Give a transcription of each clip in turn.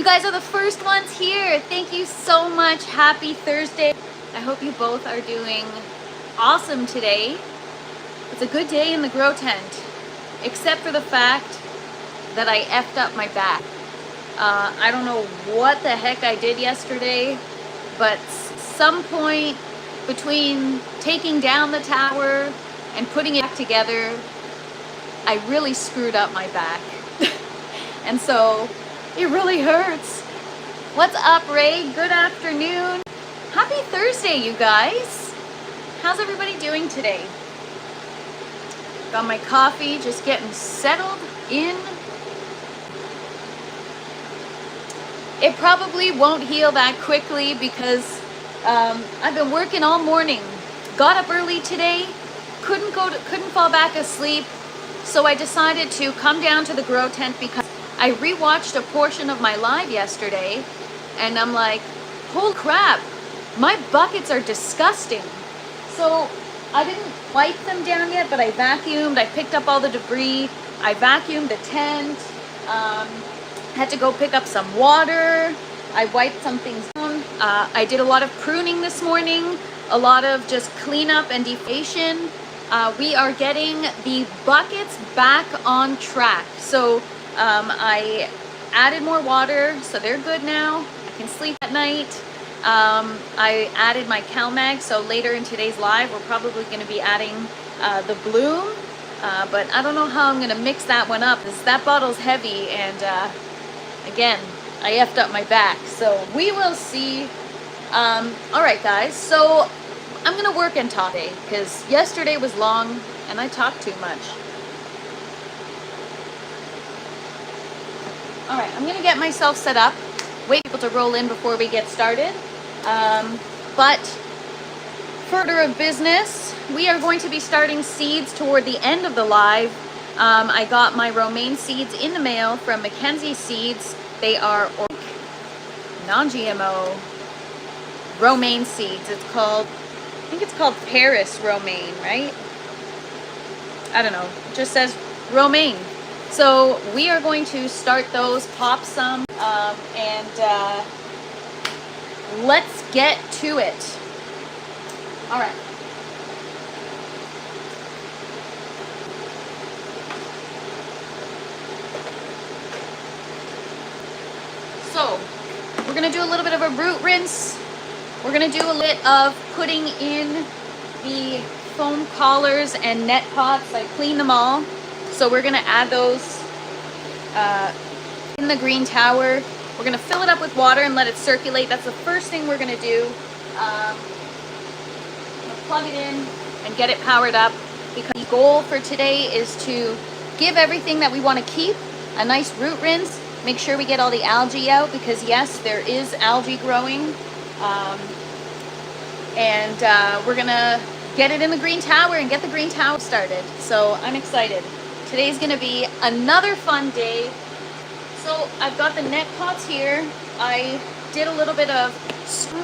guys are the first ones here. Thank you so much. Happy Thursday. I hope you both are doing awesome today. It's a good day in the grow tent, except for the fact that I effed up my back. I don't know what the heck I did yesterday, but some point between taking down the tower and putting it back together, I really screwed up my back. And so it really hurts. What's up, Ray? Good afternoon. Happy Thursday, you guys. How's everybody doing today? Got my coffee, just getting settled in. It probably won't heal that quickly because I've been working all morning. Got up early today, couldn't fall back asleep, so I decided to come down to the grow tent because I rewatched a portion of my live yesterday, and I'm like, holy crap, my buckets are disgusting. So I didn't wipe them down yet, but I vacuumed. I picked up all the debris. I vacuumed the tent. Had to go pick up some water. I wiped some things down. I did a lot of pruning this morning, a lot of just cleanup and deflation. We are getting the buckets back on track. So I added more water, so they're good now. I can sleep at night. I added my CalMag, so later in today's live, we're probably going to be adding the Bloom, but I don't know how I'm going to mix that one up, because that bottle's heavy, and again, I effed up my back, so we will see. All right, guys, so I'm going to work and talk today, because yesterday was long, and I talked too much. All right, I'm going to get myself set up, wait for people to roll in before we get started. But for order of business, we are going to be starting seeds toward the end of the live. I got my romaine seeds in the mail from Mackenzie Seeds. They are non-GMO romaine seeds. It's called, I think it's called Paris romaine, right? I don't know. It just says romaine. So we are going to start those, pop some, and let's get to it. All right. So we're going to do a little bit of a root rinse. We're going to do a bit of putting in the foam collars and net pots. I cleaned them all. So we're going to add those in the green tower. We're going to fill it up with water and let it circulate. That's the first thing we're going to do. Plug it in and get it powered up, because the goal for today is to give everything that we want to keep a nice root rinse. Make sure we get all the algae out, because yes, there is algae growing. We're going to get it in the green tower and get the green tower started. So I'm excited. Today's going to be another fun day. So I've got the net pots here. I did a little bit of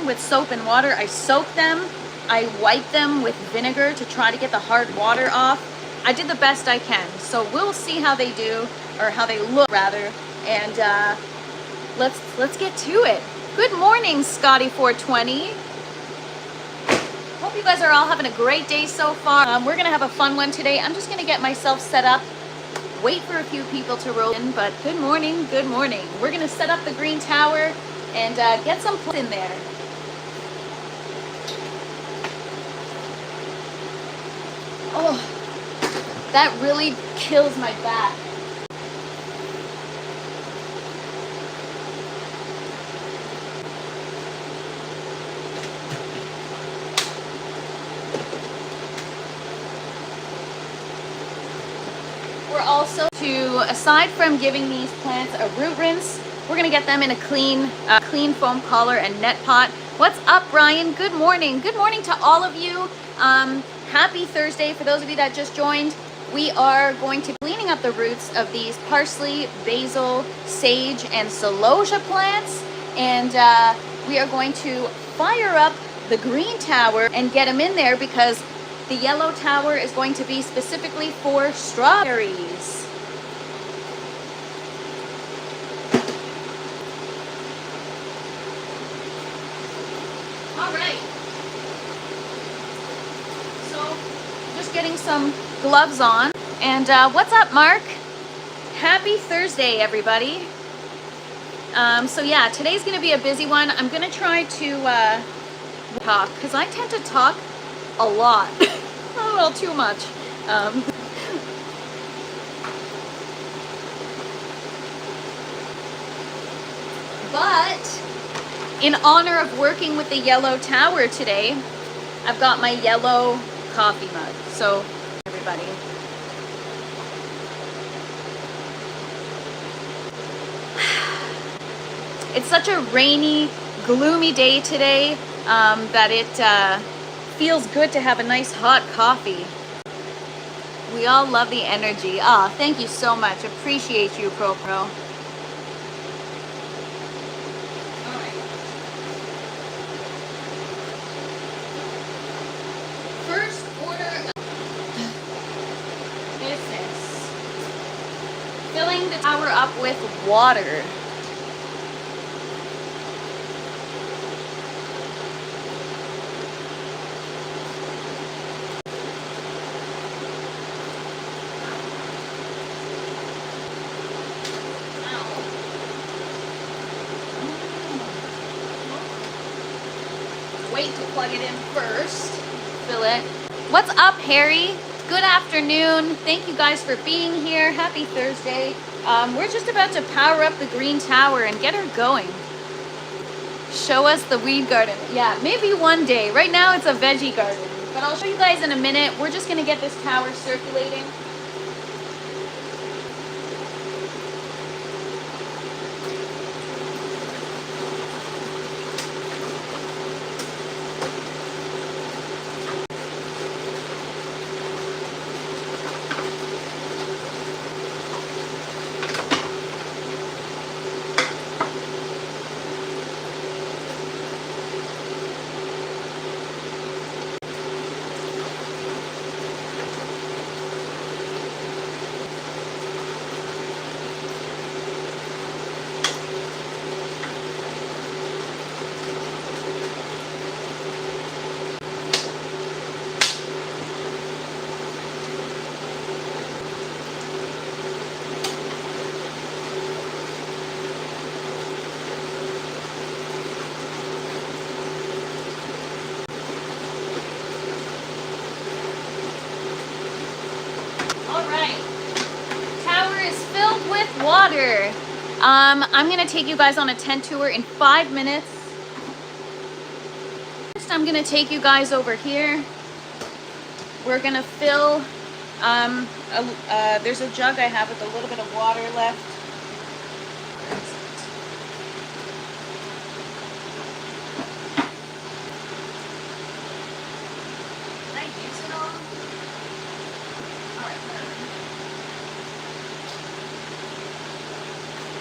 with soap and water. I soaked them. I wiped them with vinegar to try to get the hard water off. I did the best I can. So we'll see how they do, or how they look rather. And let's get to it. Good morning, Scotty420. Hope you guys are all having a great day so far. We're gonna have a fun one today. I'm just gonna get myself set up, wait for a few people to roll in, but good morning, good morning. We're gonna set up the green tower and get some plants in there. Oh, that really kills my back. We're also aside from giving these plants a root rinse, we're gonna get them in a clean foam collar and net pot. What's up, Brian? Good morning. Good morning to all of you. Happy Thursday. For those of you that just joined, we are going to be cleaning up the roots of these parsley, basil, sage, and celosia plants, and we are going to fire up the green tower and get them in there, because the yellow tower is going to be specifically for strawberries. All right. So, just getting some gloves on. And what's up, Mark? Happy Thursday, everybody. So yeah, today's gonna be a busy one. I'm gonna try to talk, because I tend to talk a lot. A little too much. But in honor of working with the yellow tower today, I've got my yellow coffee mug. So, everybody. It's such a rainy, gloomy day today that it feels good to have a nice hot coffee. We all love the energy. Ah, thank you so much. Appreciate you, ProPro. First order of business. Filling the tower up with water. Wait to plug it in first. Fill it. What's up, Harry? Good afternoon. Thank you guys for being here. Happy Thursday. We're just about to power up the green tower and get her going. Show us the weed garden. Yeah, maybe one day. Right now it's a veggie garden, but I'll show you guys in a minute. We're just gonna get this tower circulating. Water. I'm gonna take you guys on a tent tour in 5 minutes. First, I'm gonna take you guys over here. We're gonna fill, there's a jug I have with a little bit of water left. Did I use it all? All right,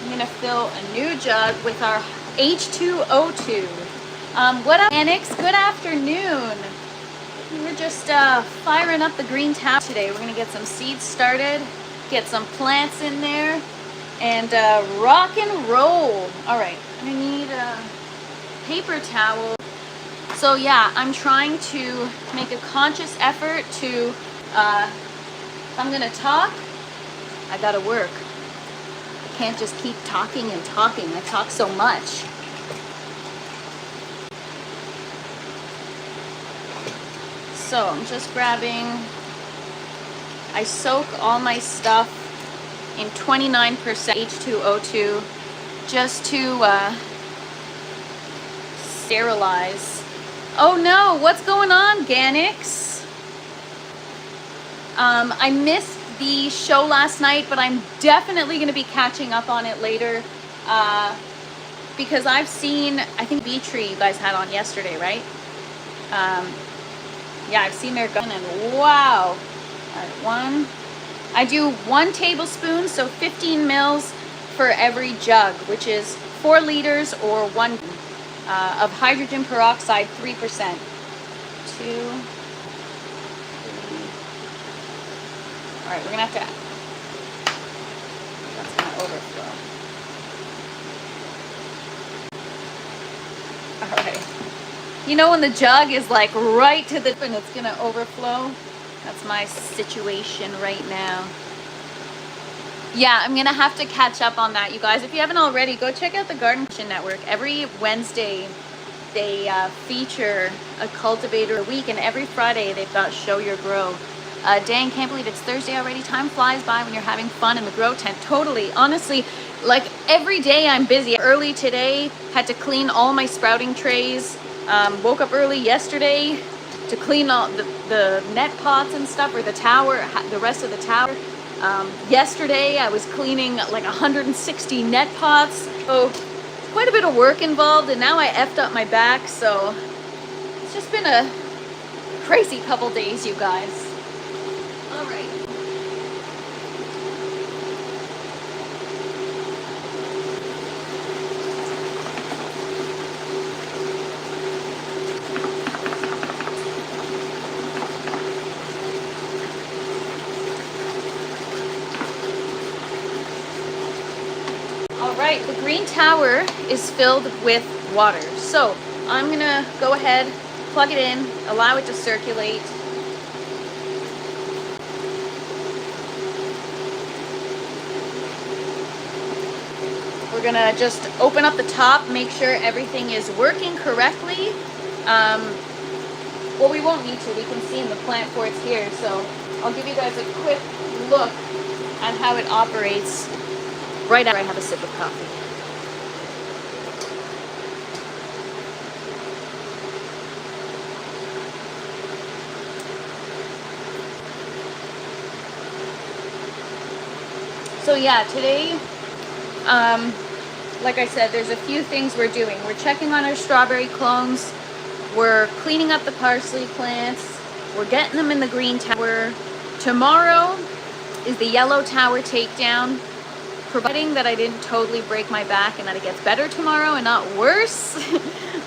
I'm gonna fill a new jug with our H2O2. What up, Anix? Good afternoon. We're just firing up the green tower today. We're gonna get some seeds started, get some plants in there, and rock and roll. All right, I need a paper towel. So yeah, I'm trying to make a conscious effort to, if I'm gonna talk, I gotta work. I can't just keep talking and talking. I talk so much. So I'm just grabbing, I soak all my stuff in 29% H2O2 just to sterilize. Oh no, what's going on, Ganix? I missed the show last night, but I'm definitely going to be catching up on it later because I've seen, I think Tree you guys had on yesterday, right? Yeah, I've seen their gun and wow. All right, I do 1 tablespoon, so 15 mils for every jug, which is 4 liters or 1 of hydrogen peroxide, 3%. 2, 3. All right, we're gonna have to, that's gonna overflow. All right. You know when the jug is like right to the, and it's gonna overflow? That's my situation right now. Yeah, I'm gonna have to catch up on that, you guys. If you haven't already, go check out the Garden Network. Every Wednesday, they feature a cultivator a week, and every Friday they've got Show Your Grow. Dang, can't believe it's Thursday already. Time flies by when you're having fun in the grow tent. Totally, honestly, like every day I'm busy. Early today, had to clean all my sprouting trays. Woke up early yesterday to clean all the net pots and stuff, or the tower, the rest of the tower. Yesterday I was cleaning like 160 net pots. So quite a bit of work involved, and now I effed up my back, so it's just been a crazy couple days, you guys. All right. All right, the green tower is filled with water. So I'm gonna go ahead, plug it in, allow it to circulate. We're gonna just open up the top, make sure everything is working correctly. Well, we won't need to, we can see in the plant ports here. So I'll give you guys a quick look at how it operates right after I have a sip of coffee. So yeah, today, like I said, there's a few things we're doing. We're checking on our strawberry clones. We're cleaning up the parsley plants. We're getting them in the green tower. Tomorrow is the yellow tower takedown, providing that I didn't totally break my back and that it gets better tomorrow and not worse,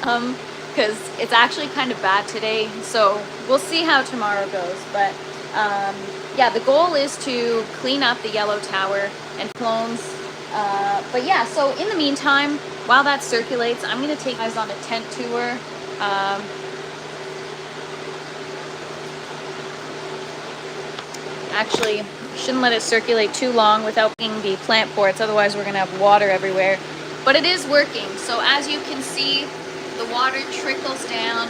because it's actually kind of bad today. So we'll see how tomorrow goes. But yeah, the goal is to clean up the yellow tower and clones. But yeah, so in the meantime, while that circulates, I'm going to take you guys on a tent tour. Actually, shouldn't let it circulate too long without being the plant ports, otherwise we're going to have water everywhere. But it is working. So as you can see, the water trickles down.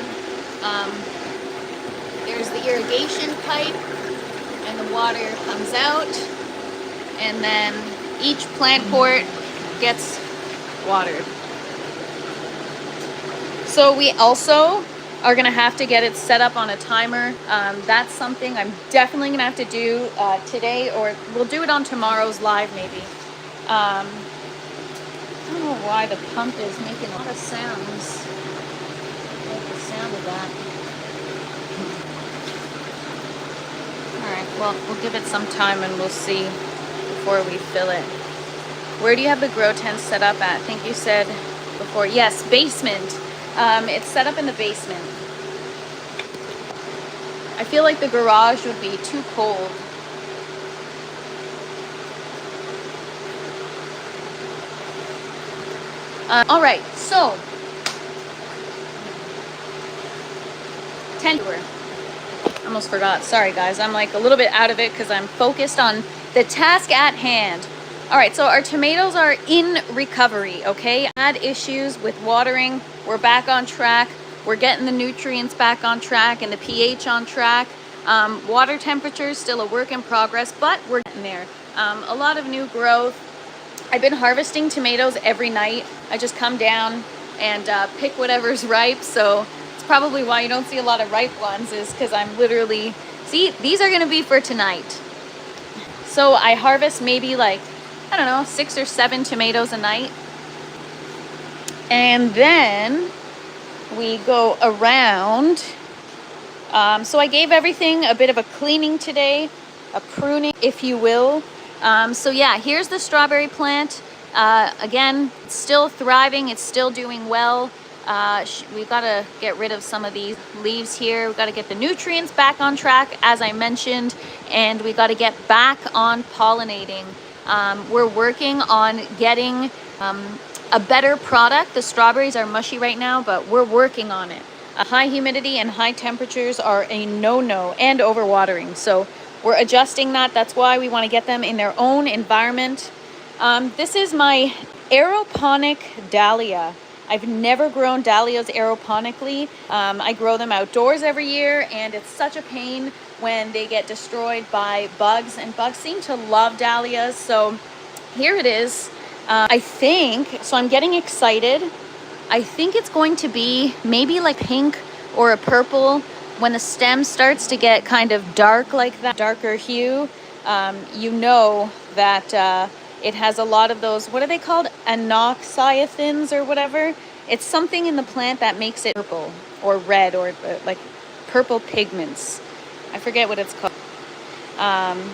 There's the irrigation pipe, and the water comes out, and then each plant port gets watered. So we also are gonna have to get it set up on a timer. That's something I'm definitely gonna have to do today, or we'll do it on tomorrow's live maybe. I don't know why the pump is making a lot of sounds. I like the sound of that. Alright, well, we'll give it some time and we'll see before we fill it. Where do you have the grow tent set up at? I think you said before. Yes, basement. It's set up in the basement. I feel like the garage would be too cold. All right, so tent tour. Almost forgot. Sorry, guys. I'm like a little bit out of it because I'm focused on the task at hand. All right, so our tomatoes are in recovery, okay? Had issues with watering. We're back on track. We're getting the nutrients back on track and the pH on track. Water temperature is still a work in progress, but we're getting there. A lot of new growth. I've been harvesting tomatoes every night. I just come down and pick whatever's ripe. So it's probably why you don't see a lot of ripe ones, is because I'm literally, see, these are gonna be for tonight. So I harvest maybe like, I don't know, 6 or 7 tomatoes a night. And then we go around. So I gave everything a bit of a cleaning today, a pruning, if you will. So yeah, here's the strawberry plant. Again, it's still thriving. It's still doing well. We've got to get rid of some of these leaves here. We've got to get the nutrients back on track, as I mentioned, and we got to get back on pollinating. We're working on getting a better product. The strawberries are mushy right now, but we're working on it. High humidity and high temperatures are a no-no, and overwatering. So we're adjusting that. That's why we want to get them in their own environment. This is my aeroponic dahlia. I've never grown dahlias aeroponically. I grow them outdoors every year, and it's such a pain when they get destroyed by bugs, and bugs seem to love dahlias. So here it is. I think, so I'm getting excited. I think it's going to be maybe like pink or a purple. When the stem starts to get kind of dark like that, darker hue, you know that it has a lot of those, what are they called? Anoxiothins or whatever. It's something in the plant that makes it purple or red or like purple pigments. I forget what it's called.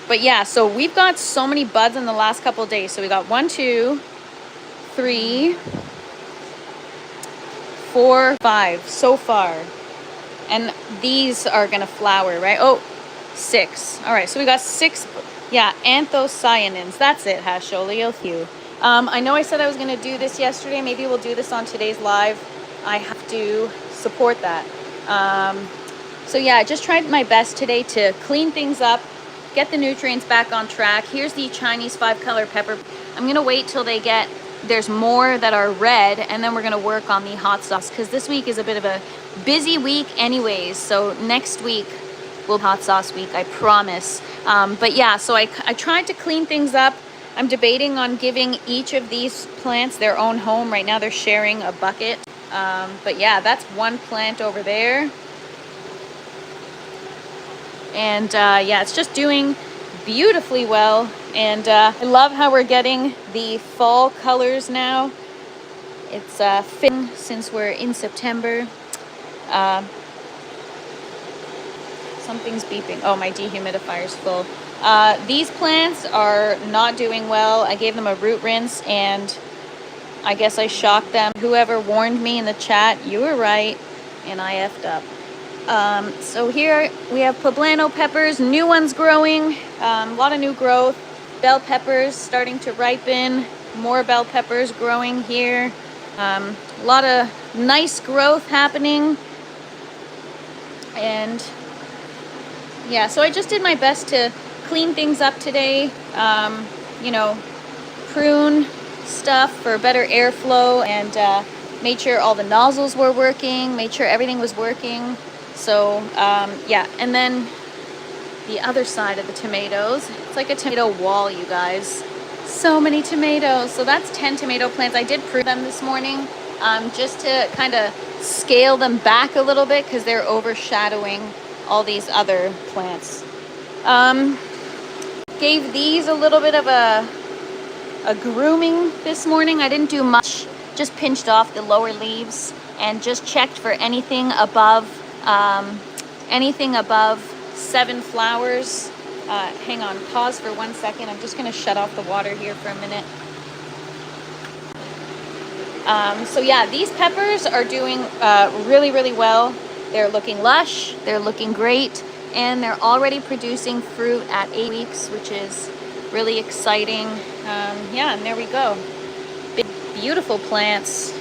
But yeah, so we've got so many buds in the last couple of days. So we got 1, 2, 3, 4, 5 so far. And these are gonna flower, right? Oh, 6. All right, so we got 6. Yeah, anthocyanins. That's it, Hasholi. I know I said I was gonna do this yesterday. Maybe we'll do this on today's live. I have to support that. So yeah, I just tried my best today to clean things up, get the nutrients back on track. Here's the Chinese 5-color pepper. I'm gonna wait till there's more that are red, and then we're gonna work on the hot sauce, because this week is a bit of a busy week anyways. So next week will be hot sauce week, I promise. But yeah, so I tried to clean things up. I'm debating on giving each of these plants their own home. Right now they're sharing a bucket. But yeah, that's one plant over there. And yeah, it's just doing beautifully well. And I love how we're getting the fall colors now. It's fitting since we're in September. Something's beeping. Oh, my dehumidifier's full. These plants are not doing well. I gave them a root rinse, and I guess I shocked them. Whoever warned me in the chat, you were right, and I effed up. So here we have poblano peppers, new ones growing, a lot of new growth. Bell peppers starting to ripen, more bell peppers growing here. A lot of nice growth happening. And yeah, so I just did my best to clean things up today, you know, prune stuff for better airflow, and made sure all the nozzles were working, made sure everything was working. So yeah, and then the other side of the tomatoes, it's like a tomato wall, you guys. So many tomatoes. So that's 10 tomato plants. I did prune them this morning, just to kind of scale them back a little bit, because they're overshadowing all these other plants. Gave these a little bit of a grooming this morning. I didn't do much, just pinched off the lower leaves and just checked for anything above 7 flowers. Hang on, pause for 1 second. I'm just going to shut off the water here for a minute. So yeah, these peppers are doing really, really well. They're looking lush, they're looking great, and they're already producing fruit at 8 weeks, which is really exciting. Yeah, and there we go. Big, beautiful plants.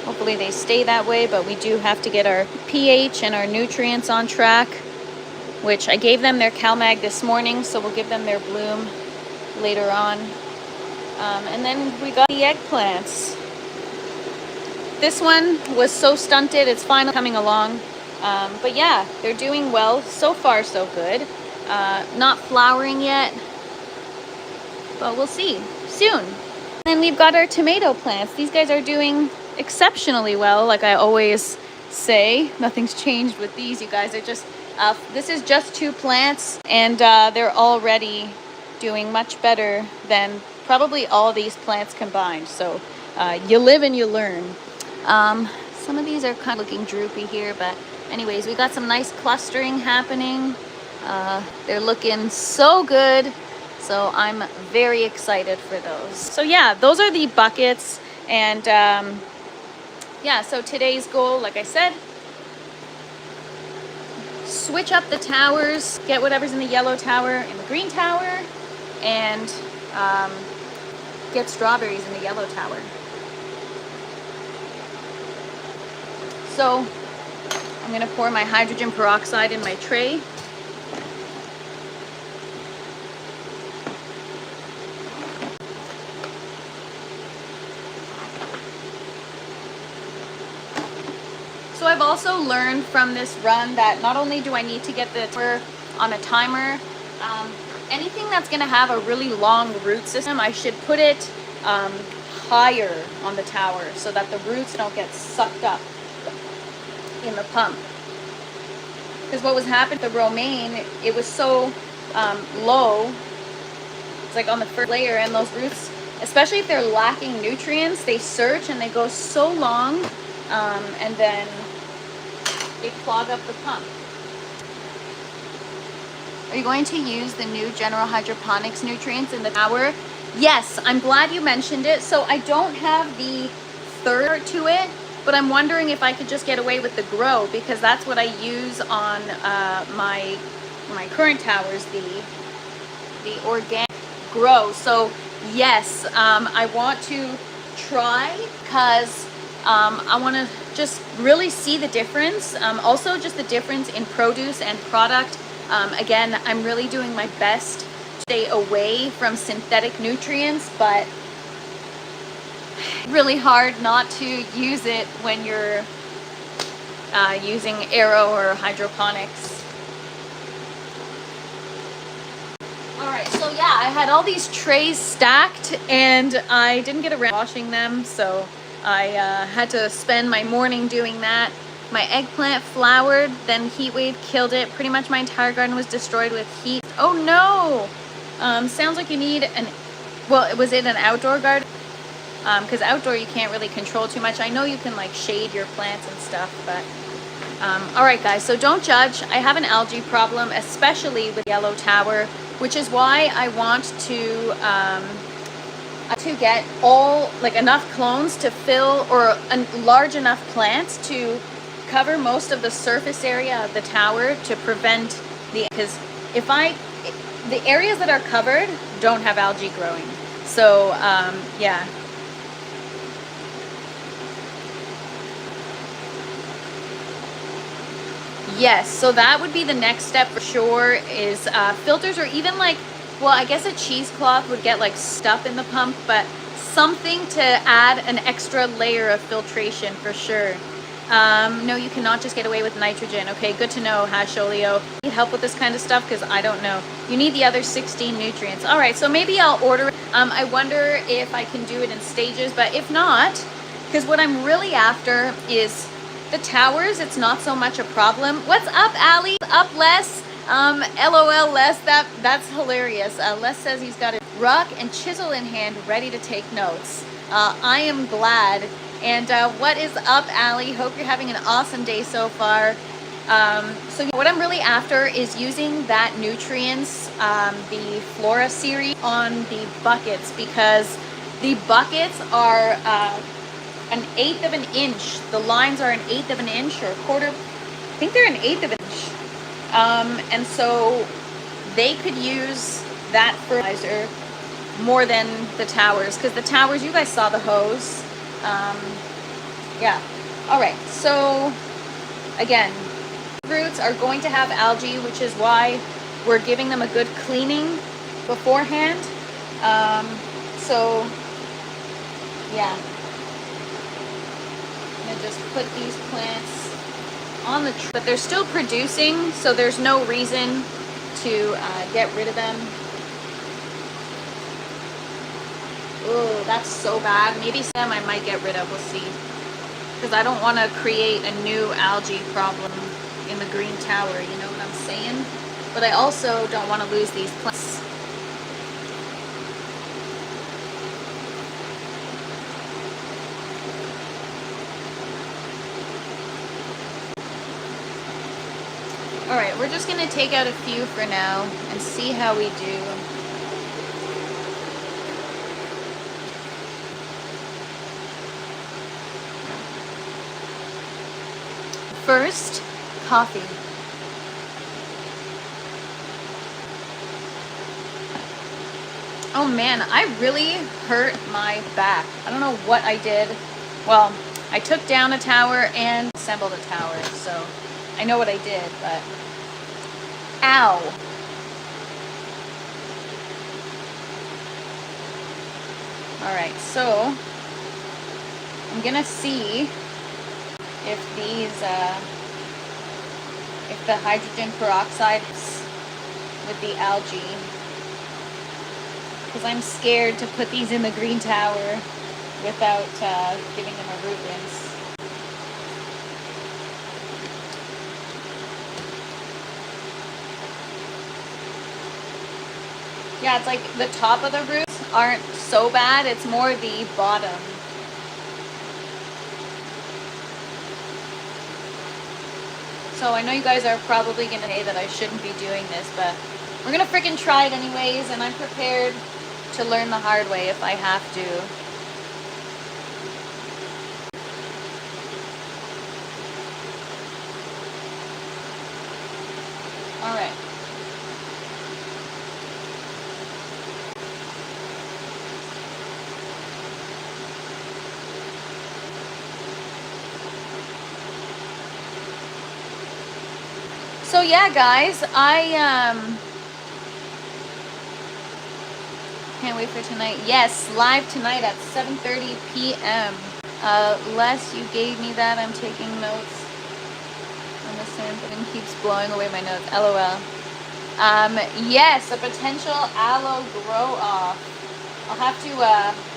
Hopefully they stay that way, but we do have to get our pH and our nutrients on track, which I gave them their CalMag this morning, so we'll give them their bloom later on. And then we got the eggplants. This one was so stunted, it's finally coming along. But yeah, they're doing well. So far, so good. Not flowering yet, but we'll see soon. And then we've got our tomato plants. These guys are doing exceptionally well, like I always say. Nothing's changed with these. You guys are just this is just 2 plants, and they're already doing much better than probably all these plants combined. So you live and you learn. Some of these are kind of looking droopy here, but anyways, we got some nice clustering happening. They're looking so good, so I'm very excited for those. So yeah, those are the buckets. And yeah, so today's goal, like I said, switch up the towers, get whatever's in the yellow tower in the green tower, and get strawberries in the yellow tower. So I'm gonna pour my hydrogen peroxide in my tray. So I've also learned from this run that not only do I need to get the tower on a timer, anything that's going to have a really long root system, I should put it higher on the tower so that the roots don't get sucked up in the pump. Because what was happening with the romaine, it was so low, it's like on the first layer, and those roots, especially if they're lacking nutrients, they search and they go so long, and then they clog up the pump. Are you going to use the new General Hydroponics nutrients in the tower? Yes, I'm glad you mentioned it. So I don't have the third to it, but I'm wondering if I could just get away with the grow, because that's what I use on my current towers, the organic grow. So yes, I want to try, because I want to just really see the difference. Also just the difference in produce and product. Again, I'm really doing my best to stay away from synthetic nutrients, but really hard not to use it when you're using aero or hydroponics. Alright, so yeah, I had all these trays stacked and I didn't get around to washing them, so I had to spend my morning doing that. My eggplant flowered, then heat wave killed it. Pretty much my entire garden was destroyed with heat. Oh no! Sounds like you need well, was it an outdoor garden? Because outdoor you can't really control too much. I know you can like shade your plants and stuff, but alright guys, so don't judge. I have an algae problem, especially with yellow tower, which is why I want to get enough clones to fill, or large enough plants to cover most of the surface area of the tower to prevent because the areas that are covered don't have algae growing. So yeah. Yes, so that would be the next step for sure, is filters, or even like, well, I guess a cheesecloth would get like stuck in the pump, but something to add an extra layer of filtration for sure. No, you cannot just get away with nitrogen. Okay, good to know, Hasholio. Need help with this kind of stuff, because I don't know. You need the other 16 nutrients. All right, so maybe I'll order it. I wonder if I can do it in stages, but if not, because what I'm really after is the towers. It's not so much a problem. What's up, Allie? Up, Les? LOL, Les. That's hilarious. Les says he's got a rock and chisel in hand, ready to take notes. I am glad. And what is up, Allie? Hope you're having an awesome day so far. So what I'm really after is using that nutrients, the Flora series, on the buckets, because the buckets are an eighth of an inch. The lines are an eighth of an inch, or a quarter. I think they're an eighth of an inch. And so they could use that fertilizer more than the towers, because the towers, you guys saw the hose. Yeah. All right. So again, roots are going to have algae, which is why we're giving them a good cleaning beforehand. So yeah. Just put these plants on the tree, but they're still producing, so there's no reason to get rid of them. Oh, that's so bad. Maybe some I might get rid of. We'll see, because I don't want to create a new algae problem in the green tower, you know what I'm saying? But I also don't want to lose these plants. All right, we're just gonna take out a few for now and see how we do. First, coffee. Oh man, I really hurt my back. I don't know what I did. Well, I took down a tower and assembled a tower, so I know what I did, but ow. All right, so I'm gonna see if if the hydrogen peroxide is with the algae, because I'm scared to put these in the green tower without giving them a root rinse. Yeah, it's like the top of the roots aren't so bad, it's more the bottom. So I know you guys are probably gonna say that I shouldn't be doing this, but we're gonna freaking try it anyways, and I'm prepared to learn the hard way if I have to. All right. So yeah, guys, I can't wait for tonight. Yes, live tonight at 7:30 p.m. Les, you gave me that. I'm taking notes. And the sampling keeps blowing away my notes. LOL. Yes, a potential aloe grow off. I'll have to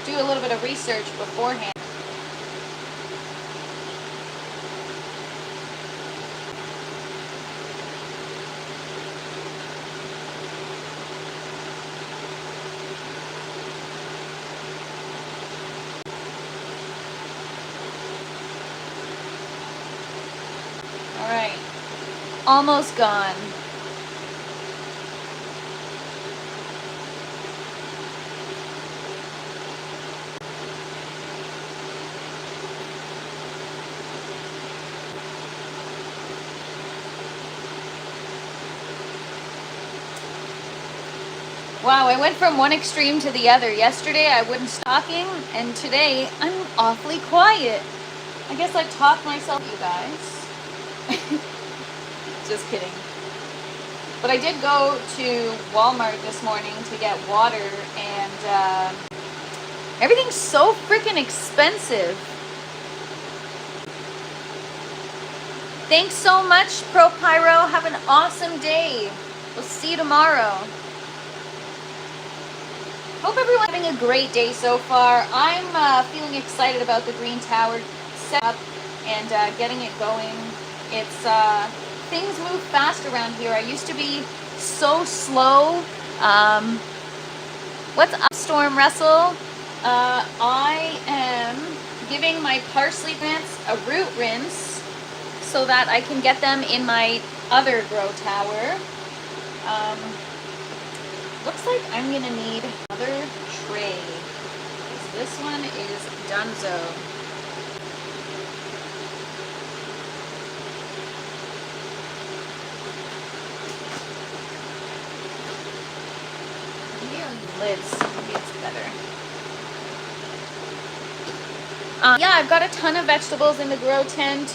do a little bit of research beforehand. All right, almost gone. Wow, I went from one extreme to the other. Yesterday I wouldn't stop talking, and today I'm awfully quiet. I guess I talked myself, you guys. Just kidding. But I did go to Walmart this morning to get water, and everything's so freaking expensive. Thanks so much, Pro Pyro. Have an awesome day. We'll see you tomorrow. Hope everyone's having a great day so far. I'm feeling excited about the green tower setup and getting it going. It's things move fast around here. I used to be so slow. What's up, Storm Russell? I am giving my parsley plants a root rinse so that I can get them in my other grow tower. Looks like I'm gonna need another tray, because this one is donezo. Maybe on lids, maybe it's better. Yeah, I've got a ton of vegetables in the grow tent.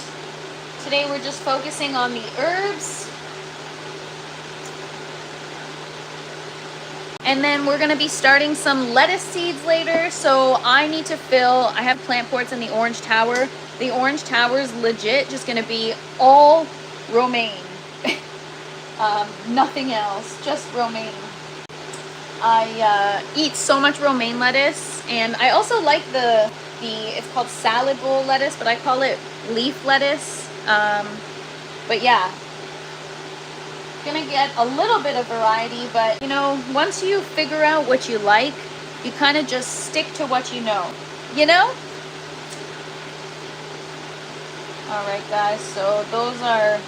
Today we're just focusing on the herbs. And then we're going to be starting some lettuce seeds later. So I need to I have plant pots in the orange tower. The orange tower is legit just going to be all romaine. Nothing else, just romaine. I eat so much romaine lettuce. And I also like it's called salad bowl lettuce, but I call it leaf lettuce. But yeah. Gonna get a little bit of variety, but you know, once you figure out what you like, you kind of just stick to what you know, All right, guys, so those are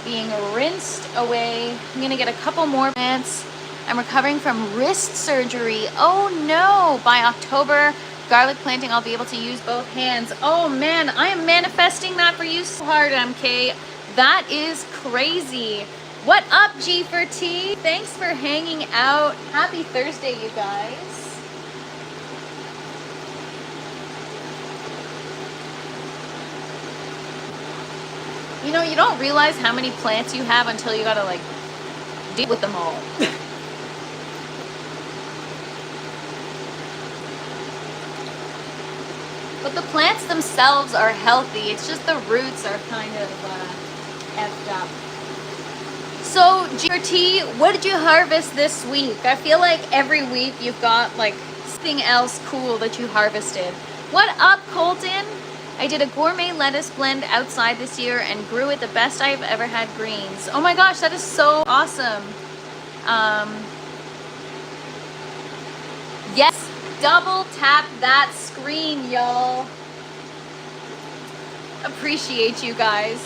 being rinsed away. I'm gonna get a couple more plants. I'm recovering from wrist surgery. Oh no, by October, garlic planting, I'll be able to use both hands. Oh man, I am manifesting that for you so hard, MK. That is crazy. What up, G for T? Thanks for hanging out. Happy Thursday, you guys. You know, you don't realize how many plants you have until you gotta like deal with them all. But the plants themselves are healthy. It's just the roots are kind of effed up. So, GRT, what did you harvest this week? I feel like every week you've got like something else cool that you harvested. What up, Colton? I did a gourmet lettuce blend outside this year and grew it the best I've ever had greens. Oh my gosh, that is so awesome. Yes, double tap that screen, y'all. Appreciate you guys.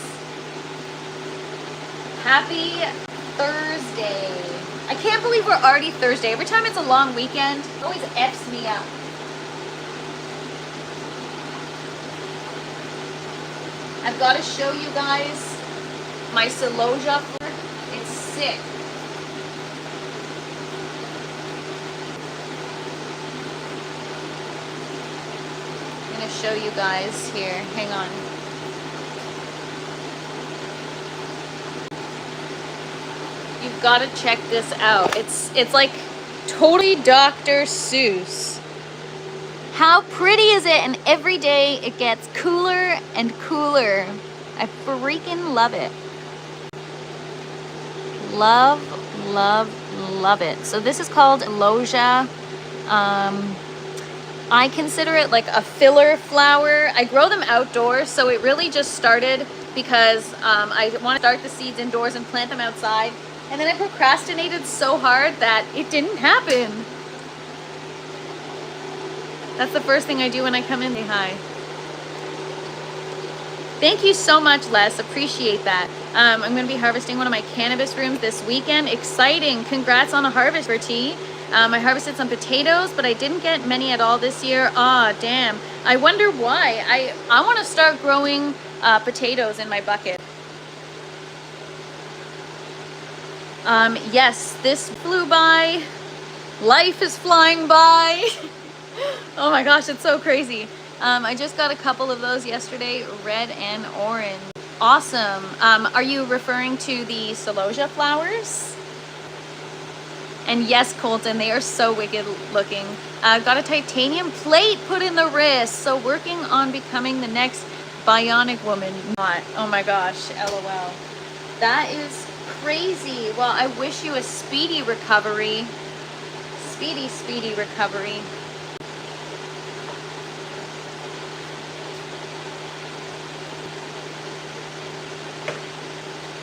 Happy Thursday. I can't believe we're already Thursday. Every time it's a long weekend, it always F's me up. I've got to show you guys my Celosia. It's sick. I'm going to show you guys here. Hang on. You've got to check this out. It's like totally Dr. Seuss. How pretty is it? And every day it gets cooler and cooler. I freaking love it. Love, love, love it. So this is called Celosia. I consider it like a filler flower. I grow them outdoors, so it really just started because I want to start the seeds indoors and plant them outside. And then I procrastinated so hard that it didn't happen. That's the first thing I do when I come in. Say hi. Thank you so much, Les. Appreciate that. I'm going to be harvesting one of my cannabis rooms this weekend. Exciting. Congrats on a harvest, Bertie. I harvested some potatoes, but I didn't get many at all this year. Aw, damn. I wonder why. I want to start growing potatoes in my bucket. Yes, this flew by. Life is flying by. Oh my gosh, it's so crazy. I just got a couple of those yesterday, red and orange. Awesome. Are you referring to the Celosia flowers? And yes, Colton, they are so wicked looking. Got a titanium plate put in the wrist, so working on becoming the next bionic woman. Not. Oh my gosh, LOL. That is crazy. Well, I wish you a speedy recovery. Speedy, speedy recovery.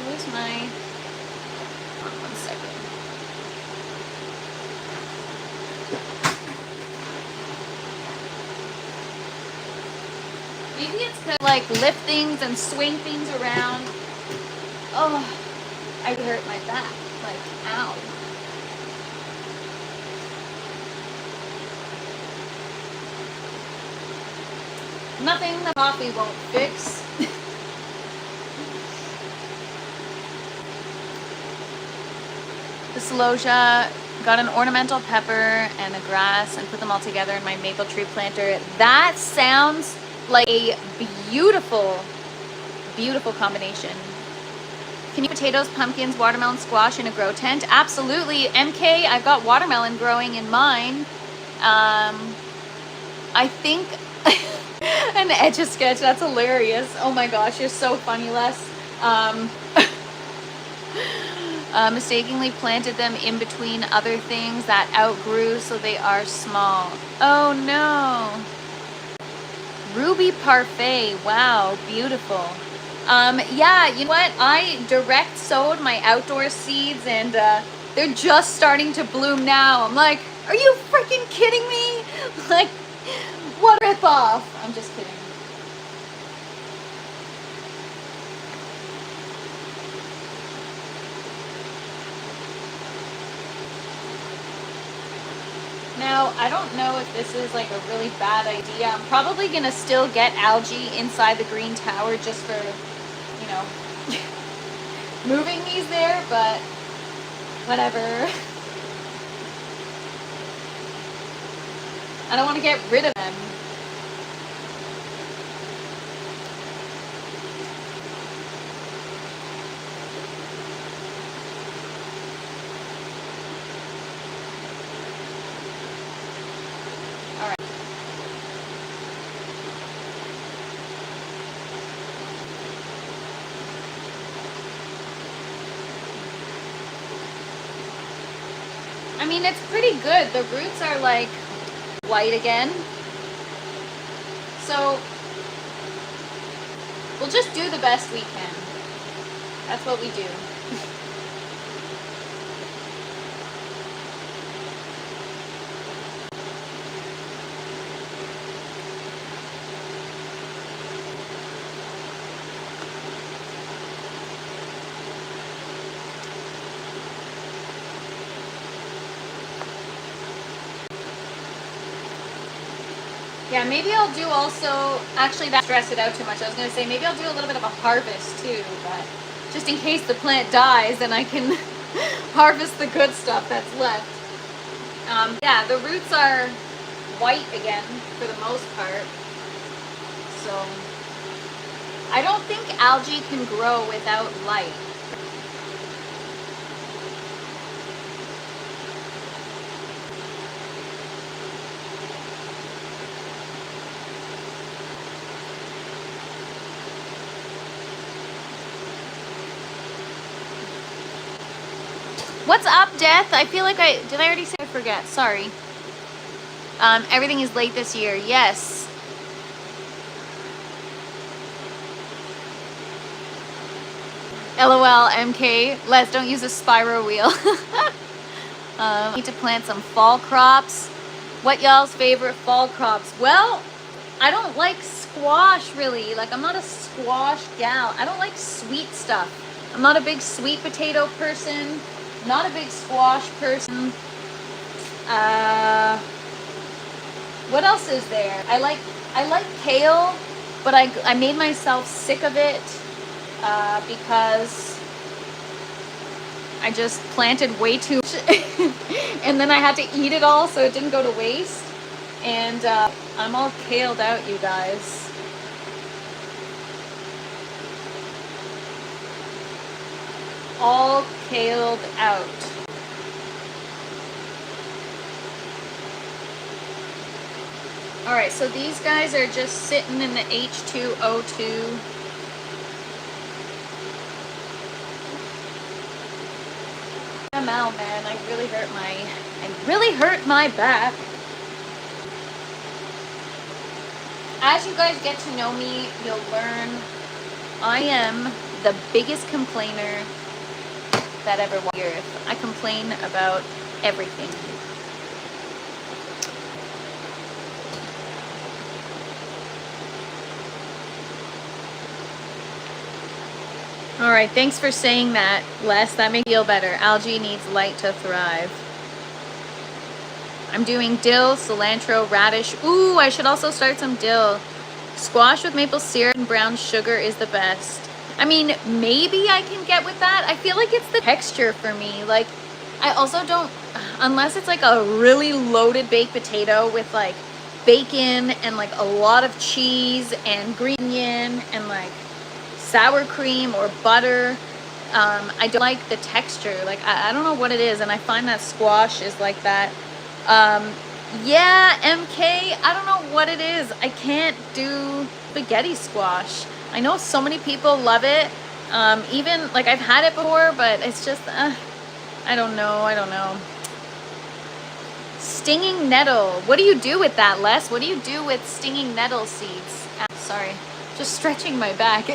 Where's my... Hold on 1 second. Maybe it's because like lift things and swing things around. Oh, I hurt my back. Like, ow. Nothing the coffee won't fix. The Celosia, got an ornamental pepper and a grass and put them all together in my maple tree planter. That sounds like a beautiful, beautiful combination. Can you potatoes, pumpkins, watermelon, squash in a grow tent? Absolutely. MK, I've got watermelon growing in mine. I think an Etch-a-Sketch, that's hilarious. Oh my gosh, you're so funny, Les. Mistakenly planted them in between other things that outgrew, so they are small. Oh no. Ruby Parfait, wow, beautiful. Yeah, you know what? I direct sowed my outdoor seeds and they're just starting to bloom now. I'm like, are you freaking kidding me? Like, what a ripoff. I'm just kidding. Now, I don't know if this is like a really bad idea. I'm probably going to still get algae inside the green tower just for, you know, moving these there, but whatever. I don't want to get rid of them. mean, it's pretty good. The roots are like white again. So we'll just do the best we can. That's what we do. Yeah, maybe I'll do also, actually that stressed it out too much. I was going to say maybe I'll do a little bit of a harvest too, but just in case the plant dies, then I can harvest the good stuff that's left. Yeah, the roots are white again for the most part. So I don't think algae can grow without light. What's up, Death? I feel like did I already say? I forget. Sorry. Everything is late this year. Yes. LOL, MK. Les, don't use a spiral wheel. Need to plant some fall crops. What y'all's favorite fall crops? Well, I don't like squash really. Like, I'm not a squash gal. I don't like sweet stuff. I'm not a big sweet potato person. Not a big squash person. What else is there? I like kale, but I made myself sick of it because I just planted way too much and then I had to eat it all so it didn't go to waste. And I'm all kaled out, you guys. All kaled out. Alright, so these guys are just sitting in the H2O2. ML, man, I really hurt my back. As you guys get to know me, you'll learn I am the biggest complainer that ever walked the earth. I complain about everything. All right, thanks for saying that, Les. That makes me feel better. Algae needs light to thrive. I'm doing dill, cilantro, radish. Ooh, I should also start some dill. Squash with maple syrup and brown sugar is the best. I mean, maybe I can get with that. I feel like it's the texture for me. Like, I also don't, unless it's like a really loaded baked potato with like bacon and like a lot of cheese and green onion and like sour cream or butter. I don't like the texture. Like, I don't know what it is, and I find that squash is like that. Yeah, MK, I don't know what it is. I can't do spaghetti squash. I know so many people love it. Even, like, I've had it before, but it's just, I don't know. Stinging nettle. What do you do with that, Les? What do you do with stinging nettle seeds? Sorry, just stretching my back.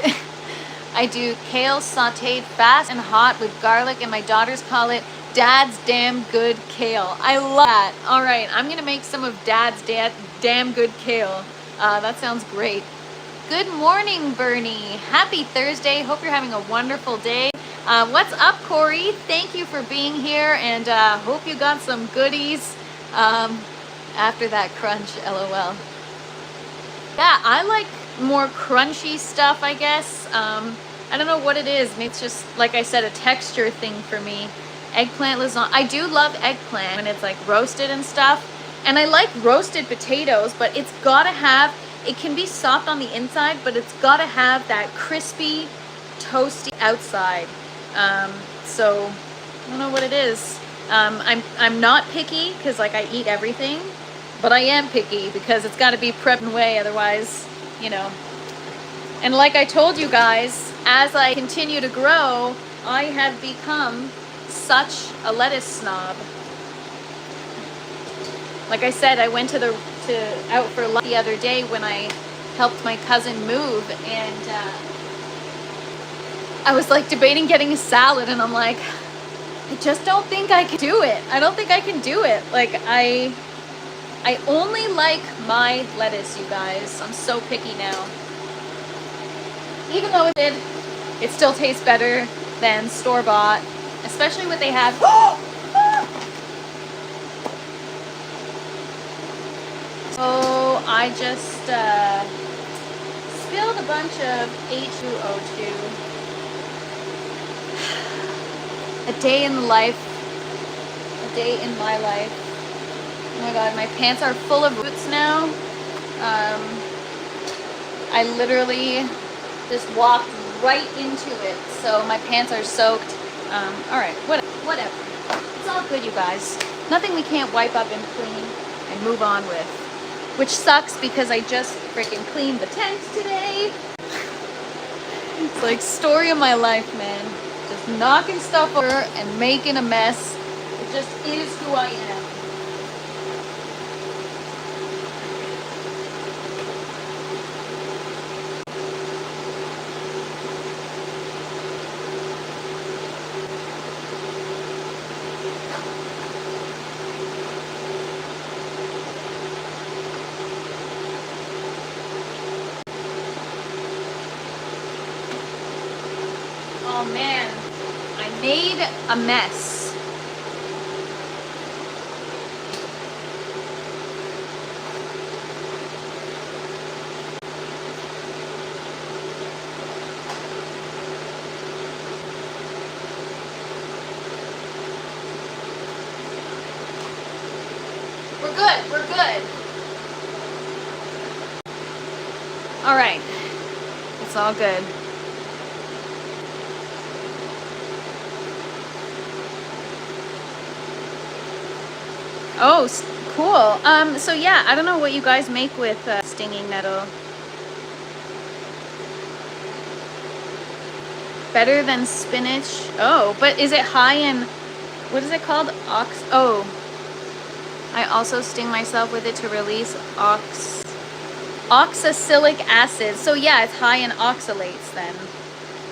I do kale sauteed fast and hot with garlic, and my daughters call it Dad's Damn Good Kale. I love that. All right, I'm going to make some of Dad's Damn Good Kale. That sounds great. Good morning, Bernie. Happy Thursday. Hope you're having a wonderful day. What's up, Corey? Thank you for being here, and hope you got some goodies after that crunch, LOL. Yeah, I like more crunchy stuff, I guess. I don't know what it is. Maybe it's just, like I said, a texture thing for me. Eggplant lasagna. I do love eggplant when it's like roasted and stuff. And I like roasted potatoes, but it's gotta have, it can be soft on the inside, but it's gotta have that crispy, toasty outside. So I don't know what it is. I'm not picky because like I eat everything, but I am picky because it's gotta be prepped away, otherwise, you know. And like I told you guys, as I continue to grow, I have become such a lettuce snob. Like I said, I went out for lunch the other day when I helped my cousin move, and I was like debating getting a salad, and I'm like, I just don't think I can do it. I don't think I can do it. Like I only like my lettuce, you guys. I'm so picky now. Even though it still tastes better than store-bought, especially what they have. So I just spilled a bunch of H2O2. A day in the life. A day in my life. Oh my god, my pants are full of roots now. I literally just walked right into it, so my pants are soaked. Alright, whatever. It's all good, you guys. Nothing we can't wipe up and clean and move on with. Which sucks because I just freaking cleaned the tent today. It's like story of my life, man. Just knocking stuff over and making a mess. It just is who I am. Oh man, I made a mess. We're good. All right, it's all good. Oh, cool. So yeah, I don't know what you guys make with stinging nettle. Better than spinach. Oh, but is it high in, what is it called? Oh, I also sting myself with it to release oxalic acid. So yeah, it's high in oxalates then.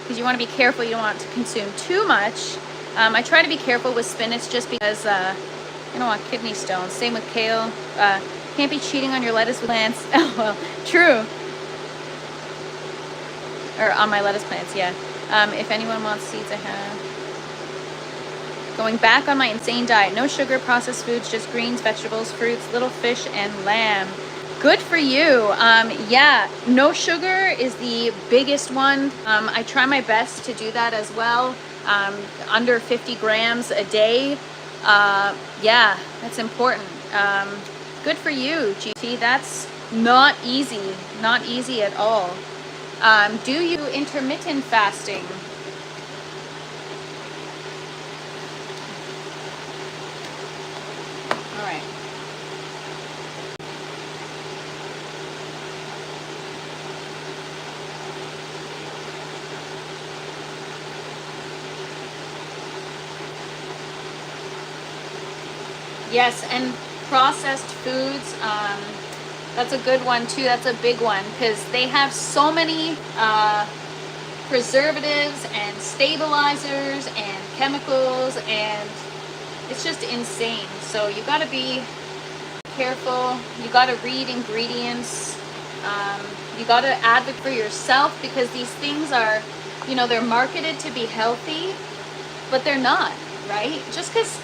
Because you want to be careful, you don't want to consume too much. I try to be careful with spinach just because you don't want kidney stones. Same with kale. Can't be cheating on your lettuce with plants. Oh, well, true. Or on my lettuce plants, yeah. If anyone wants seeds, I have. Going back on my insane diet. No sugar, processed foods, just greens, vegetables, fruits, little fish, and lamb. Good for you. Yeah, no sugar is the biggest one. I try my best to do that as well. Under 50 grams a day. Yeah, that's important. Good for you, GT. That's not easy. Not easy at all. Do you intermittent fasting? All right. Yes, and processed foods, that's a good one too. That's a big one because they have so many preservatives and stabilizers and chemicals, and it's just insane. So you got to be careful. You got to read ingredients. You got to advocate for yourself because these things are, you know, they're marketed to be healthy, but they're not, right? Just because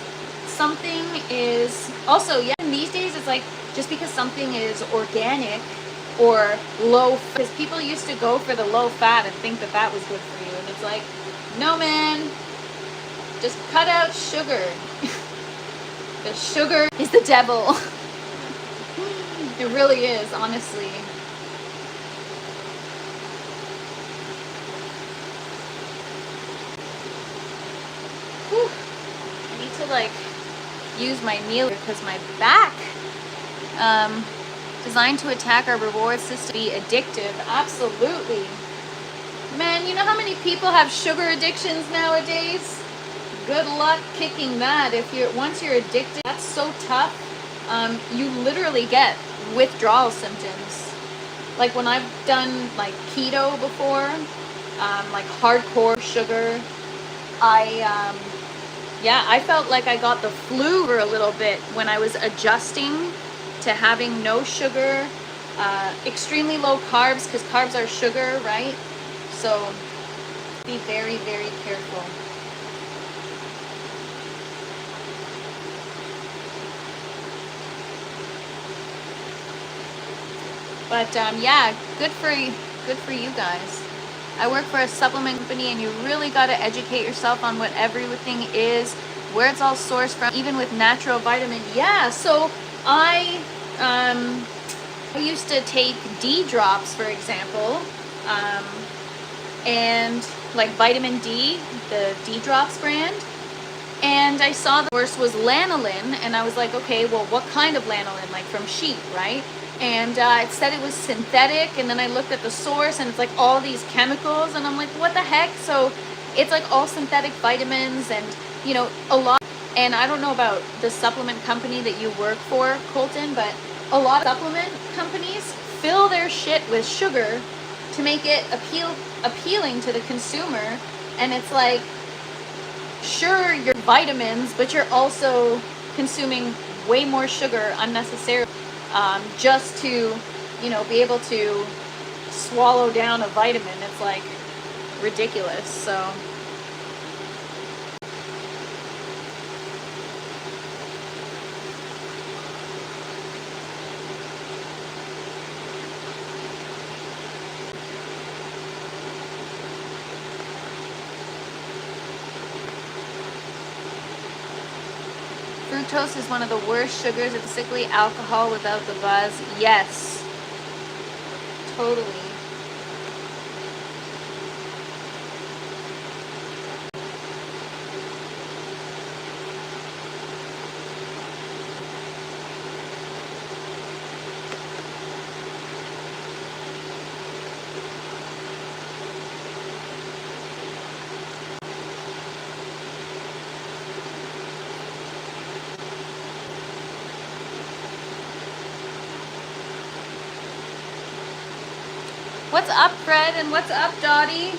something is also, yeah, these days it's like just because something is organic or low, because people used to go for the low fat and think that that was good for you, and it's like, no man, just cut out sugar. The sugar is the devil. It really is, honestly. Whew. I need to like use my meal because my back, designed to attack our reward system, be addictive. Absolutely, man. You know how many people have sugar addictions nowadays? Good luck kicking that. If you're once you're addicted, that's so tough. you literally get withdrawal symptoms. Like when I've done like keto before, like hardcore sugar, I felt like I got the flu for a little bit when I was adjusting to having no sugar, extremely low carbs, because carbs are sugar, right? So be very, very careful. But yeah, good for you guys. I work for a supplement company, and you really got to educate yourself on what everything is, where it's all sourced from, even with natural vitamin. Yeah, so I used to take D drops, for example, and like vitamin D, the D drops brand. And I saw the source was lanolin, and I was like, okay, well, what kind of lanolin? Like from sheep, right? And it said it was synthetic, and then I looked at the source, and it's like all these chemicals, and I'm like, what the heck? So it's like all synthetic vitamins, and you know, a lot. And I don't know about the supplement company that you work for, Colton, but a lot of supplement companies fill their shit with sugar to make it appealing to the consumer. And it's like, sure, you're vitamins, but you're also consuming way more sugar unnecessarily, just to, you know, be able to swallow down a vitamin. It's like ridiculous. So fructose is one of the worst sugars. It's basically alcohol without the buzz. Yes, totally. What's up, Fred? And what's up, Dottie?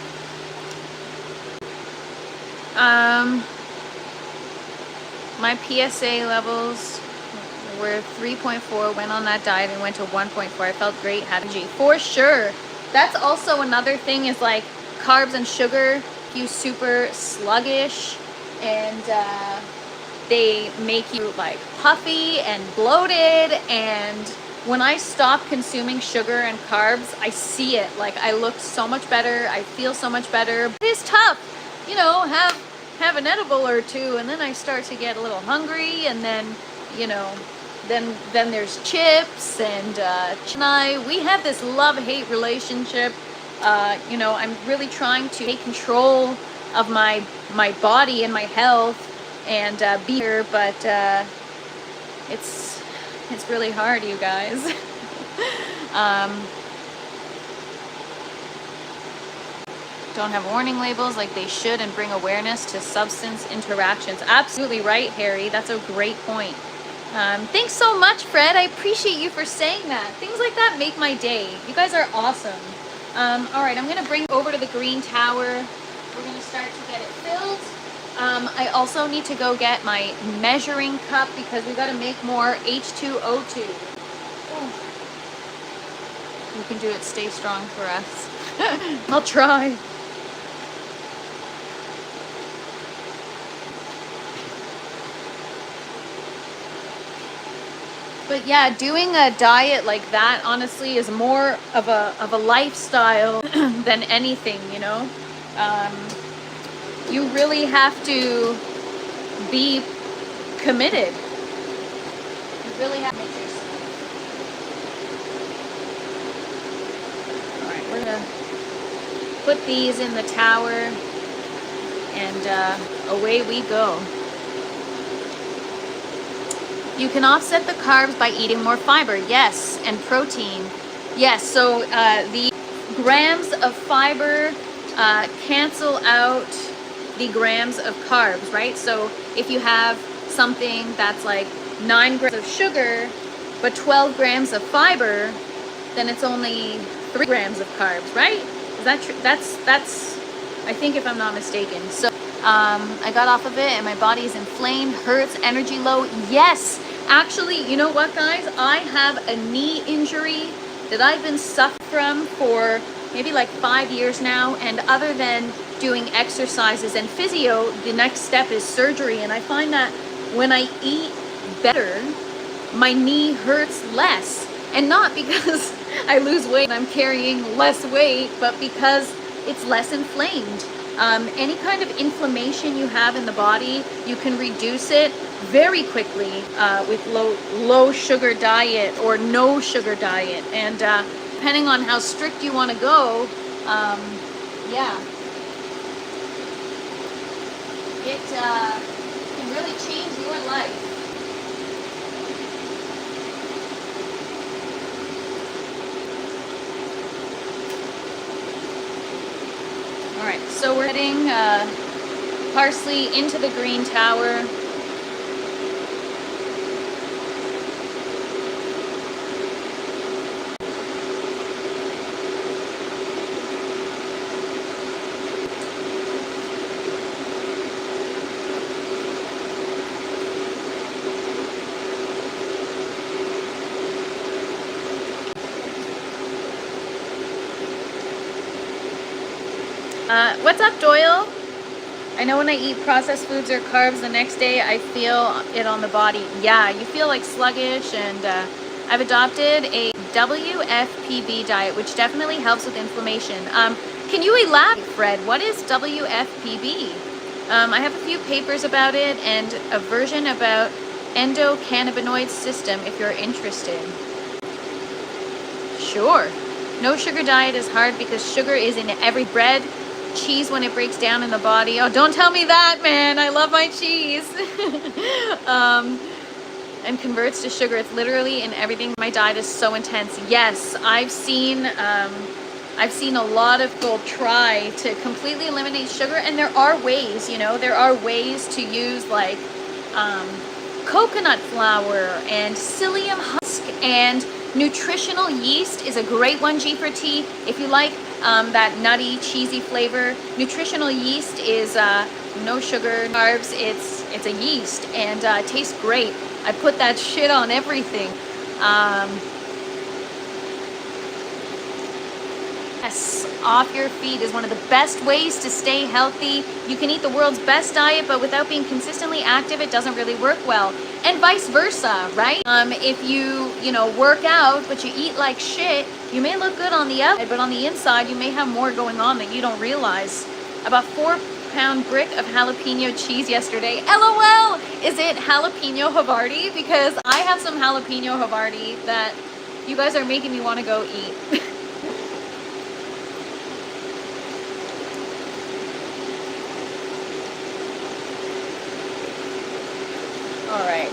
My PSA levels were 3.4, went on that diet and went to 1.4. I felt great, had energy. For sure. That's also another thing, is like carbs and sugar make you super sluggish, and they make you like puffy and bloated. And when I stop consuming sugar and carbs, I see it. Like, I look so much better. I feel so much better. It is tough, you know, have an edible or two, and then I start to get a little hungry, and then, you know, then there's chips, and we have this love-hate relationship. You know, I'm really trying to take control of my body and my health, and be here, but it's really hard, you guys. Don't have warning labels like they should, and bring awareness to substance interactions. Absolutely right, Harry. That's a great point. Thanks so much, Fred. I appreciate you for saying that. Things like that make my day. You guys are awesome. All right, I'm going to bring it over to the green tower. We're going to start to get it filled. I also need to go get my measuring cup, because we got to make more H2O2. You can do it. Stay strong for us. I'll try. But yeah, doing a diet like that, honestly, is more of a lifestyle than anything, you know? You really have to be committed. You really have to make yourself. All right, we're gonna put these in the tower, and away we go. You can offset the carbs by eating more fiber, yes, and protein. Yes, so the grams of fiber cancel out the grams of carbs, right? So if you have something that's like 9 grams of sugar, but 12 grams of fiber, then it's only 3 grams of carbs, right? Is that true? That's, I think, if I'm not mistaken. So I got off of it and my body is inflamed, hurts, energy low. Yes, actually, you know what, guys? I have a knee injury that I've been suffering from for maybe like 5 years now. And other than doing exercises and physio, the next step is surgery. And I find that when I eat better, my knee hurts less. And not because I lose weight and I'm carrying less weight, but because it's less inflamed. Any kind of inflammation you have in the body, you can reduce it very quickly with low sugar diet or no sugar diet. And depending on how strict you want to go, yeah, it can really change your life. All right, so we're heading parsley into the green tower. What's up, Doyle? I know when I eat processed foods or carbs the next day, I feel it on the body. Yeah, you feel like sluggish, and I've adopted a WFPB diet, which definitely helps with inflammation. Can you elaborate, Fred? What is WFPB? I have a few papers about it and a version about endocannabinoid system if you're interested. Sure. No sugar diet is hard because sugar is in every bread, cheese when it breaks down in the body. Oh, don't tell me that, man. I love my cheese. And converts to sugar. It's literally in everything. My diet is so intense. Yes, I've seen a lot of people try to completely eliminate sugar, and there are ways, you know, there are ways to use like coconut flour and psyllium husk, and nutritional yeast is a great one, G for T. If you like that nutty, cheesy flavor, nutritional yeast is no sugar, carbs. It's a yeast, and it tastes great. I put that shit on everything. Yes, off your feet is one of the best ways to stay healthy. You can eat the world's best diet, but without being consistently active, it doesn't really work well. And vice versa, right? If you work out, but you eat like shit, you may look good on the outside, but on the inside, you may have more going on that you don't realize. About 4-pound brick of jalapeno cheese yesterday. LOL! Is it jalapeno Havarti? Because I have some jalapeno Havarti that you guys are making me want to go eat. All right,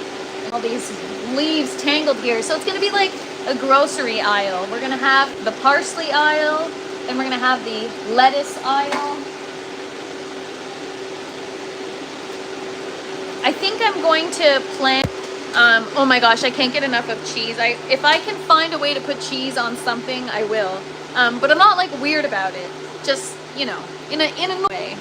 all these leaves tangled here. So it's gonna be like a grocery aisle. We're gonna have the parsley aisle, then we're gonna have the lettuce aisle. I think I'm going to plant, oh my gosh, I can't get enough of cheese. If I can find a way to put cheese on something, I will. But I'm not like weird about it. Just, in a way.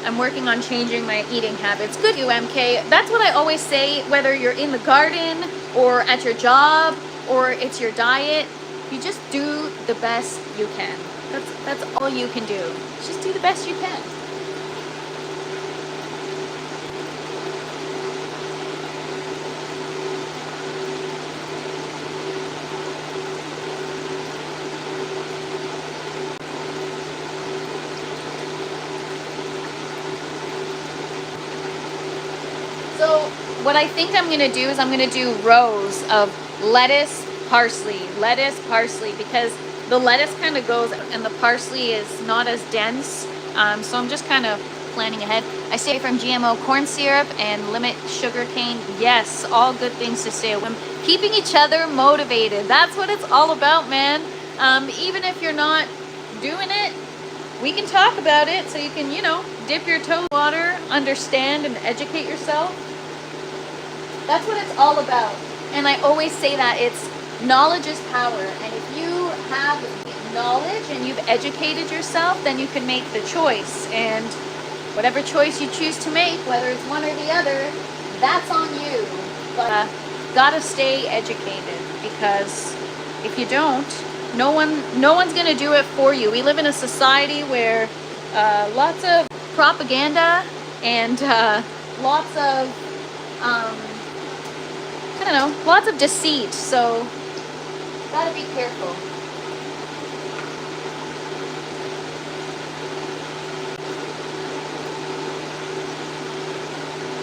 I'm working on changing my eating habits. Good, UMK. That's what I always say, whether you're in the garden or at your job or it's your diet, you just do the best you can. That's all you can do. Just do the best you can. What I think I'm going to do is I'm going to do rows of lettuce, parsley, because the lettuce kind of goes and the parsley is not as dense. So I'm just kind of planning ahead. I stay away from GMO corn syrup and limit sugar cane. Yes, all good things to stay away from. Keeping each other motivated. That's what it's all about, man. Even if you're not doing it, we can talk about it so you can, dip your toe in water, understand and educate yourself. That's what it's all about. And I always say that it's knowledge is power. And if you have knowledge and you've educated yourself, then you can make the choice. And whatever choice you choose to make, whether it's one or the other, that's on you. But gotta stay educated, because if you don't, no one's gonna do it for you. We live in a society where lots of propaganda and lots of I don't know, lots of deceit. So gotta be careful.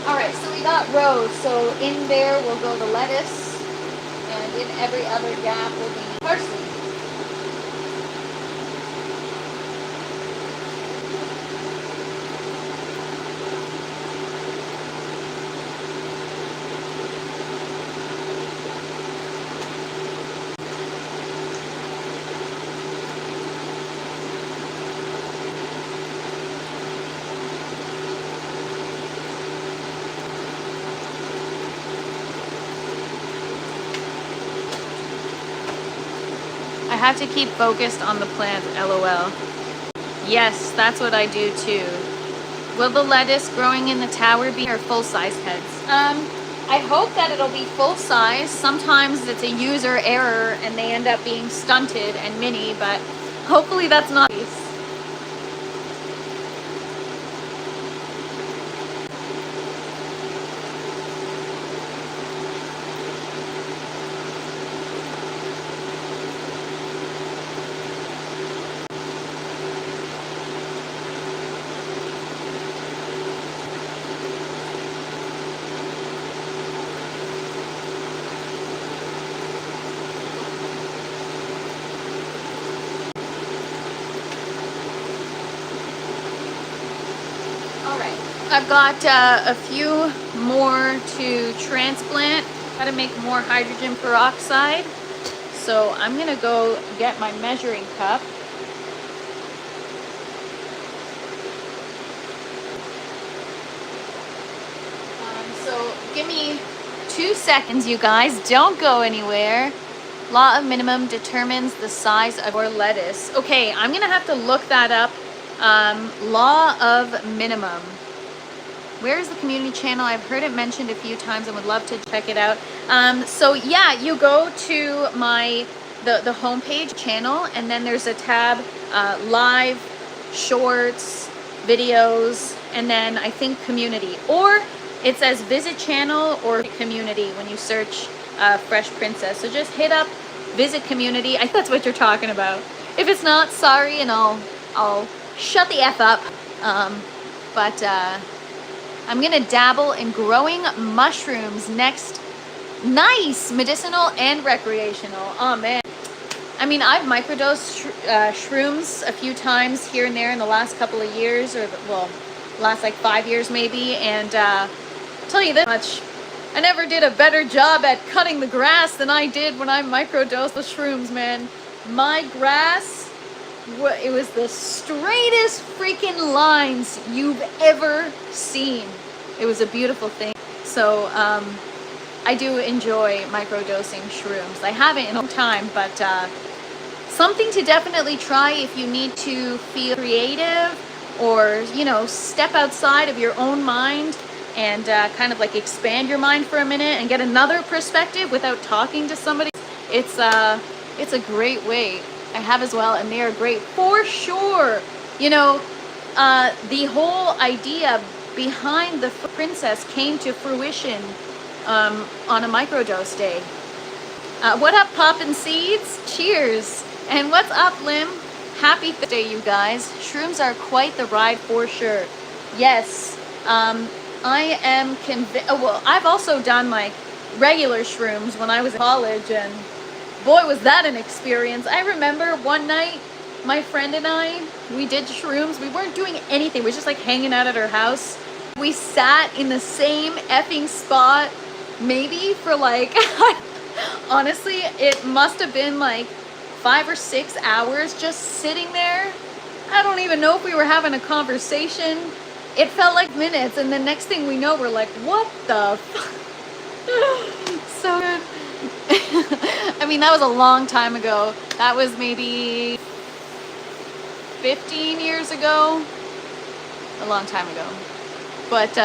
Alright, so we got rows. So in there will go the lettuce, and in every other gap will be parsley. I have to keep focused on the plant, LOL. Yes, that's what I do too. Will the lettuce growing in the tower be or full-size heads? I hope that it'll be full-size. Sometimes it's a user error and they end up being stunted and mini, but hopefully that's not the case. I've got a few more to transplant. Got to make more hydrogen peroxide. So I'm gonna go get my measuring cup. So give me 2 seconds, you guys. Don't go anywhere. Law of minimum determines the size of your lettuce. Okay, I'm gonna have to look that up. Law of minimum. Where is the community channel? I've heard it mentioned a few times and would love to check it out. So yeah, you go to the homepage channel, and then there's a tab, live, shorts, videos, and then I think community. Or it says visit channel or community when you search Fresh Princess. So just hit up visit community. I think that's what you're talking about. If it's not, sorry, and I'll shut the F up. I'm gonna dabble in growing mushrooms next. Nice, medicinal and recreational. Oh man. I mean, I've microdosed shrooms a few times here and there in the last couple of years, or well, last like 5 years maybe. And I'll tell you this much, I never did a better job at cutting the grass than I did when I microdosed the shrooms, man. My grass, it was the straightest freaking lines you've ever seen. It was a beautiful thing. So I do enjoy microdosing shrooms. I haven't in a long time, but something to definitely try if you need to feel creative, or you know, step outside of your own mind and kind of like expand your mind for a minute and get another perspective without talking to somebody. It's a great way. I have as well, and they are great for sure. You know, the whole idea behind the Princess came to fruition on a microdose day. What up, Poppin' Seeds? Cheers. And what's up, Lim? Happy Thursday, you guys. Shrooms are quite the ride for sure. Yes, I am convinced. Oh, well, I've also done like regular shrooms when I was in college, and boy, was that an experience. I remember one night, my friend and I, we did shrooms. We weren't doing anything. We were just like hanging out at her house. We sat in the same effing spot, maybe for like, honestly, it must have been like 5 or 6 hours just sitting there. I don't even know if we were having a conversation. It felt like minutes, and the next thing we know, we're like, what the fuck? So good. I mean, that was a long time ago. That was maybe 15 years ago. A long time ago. But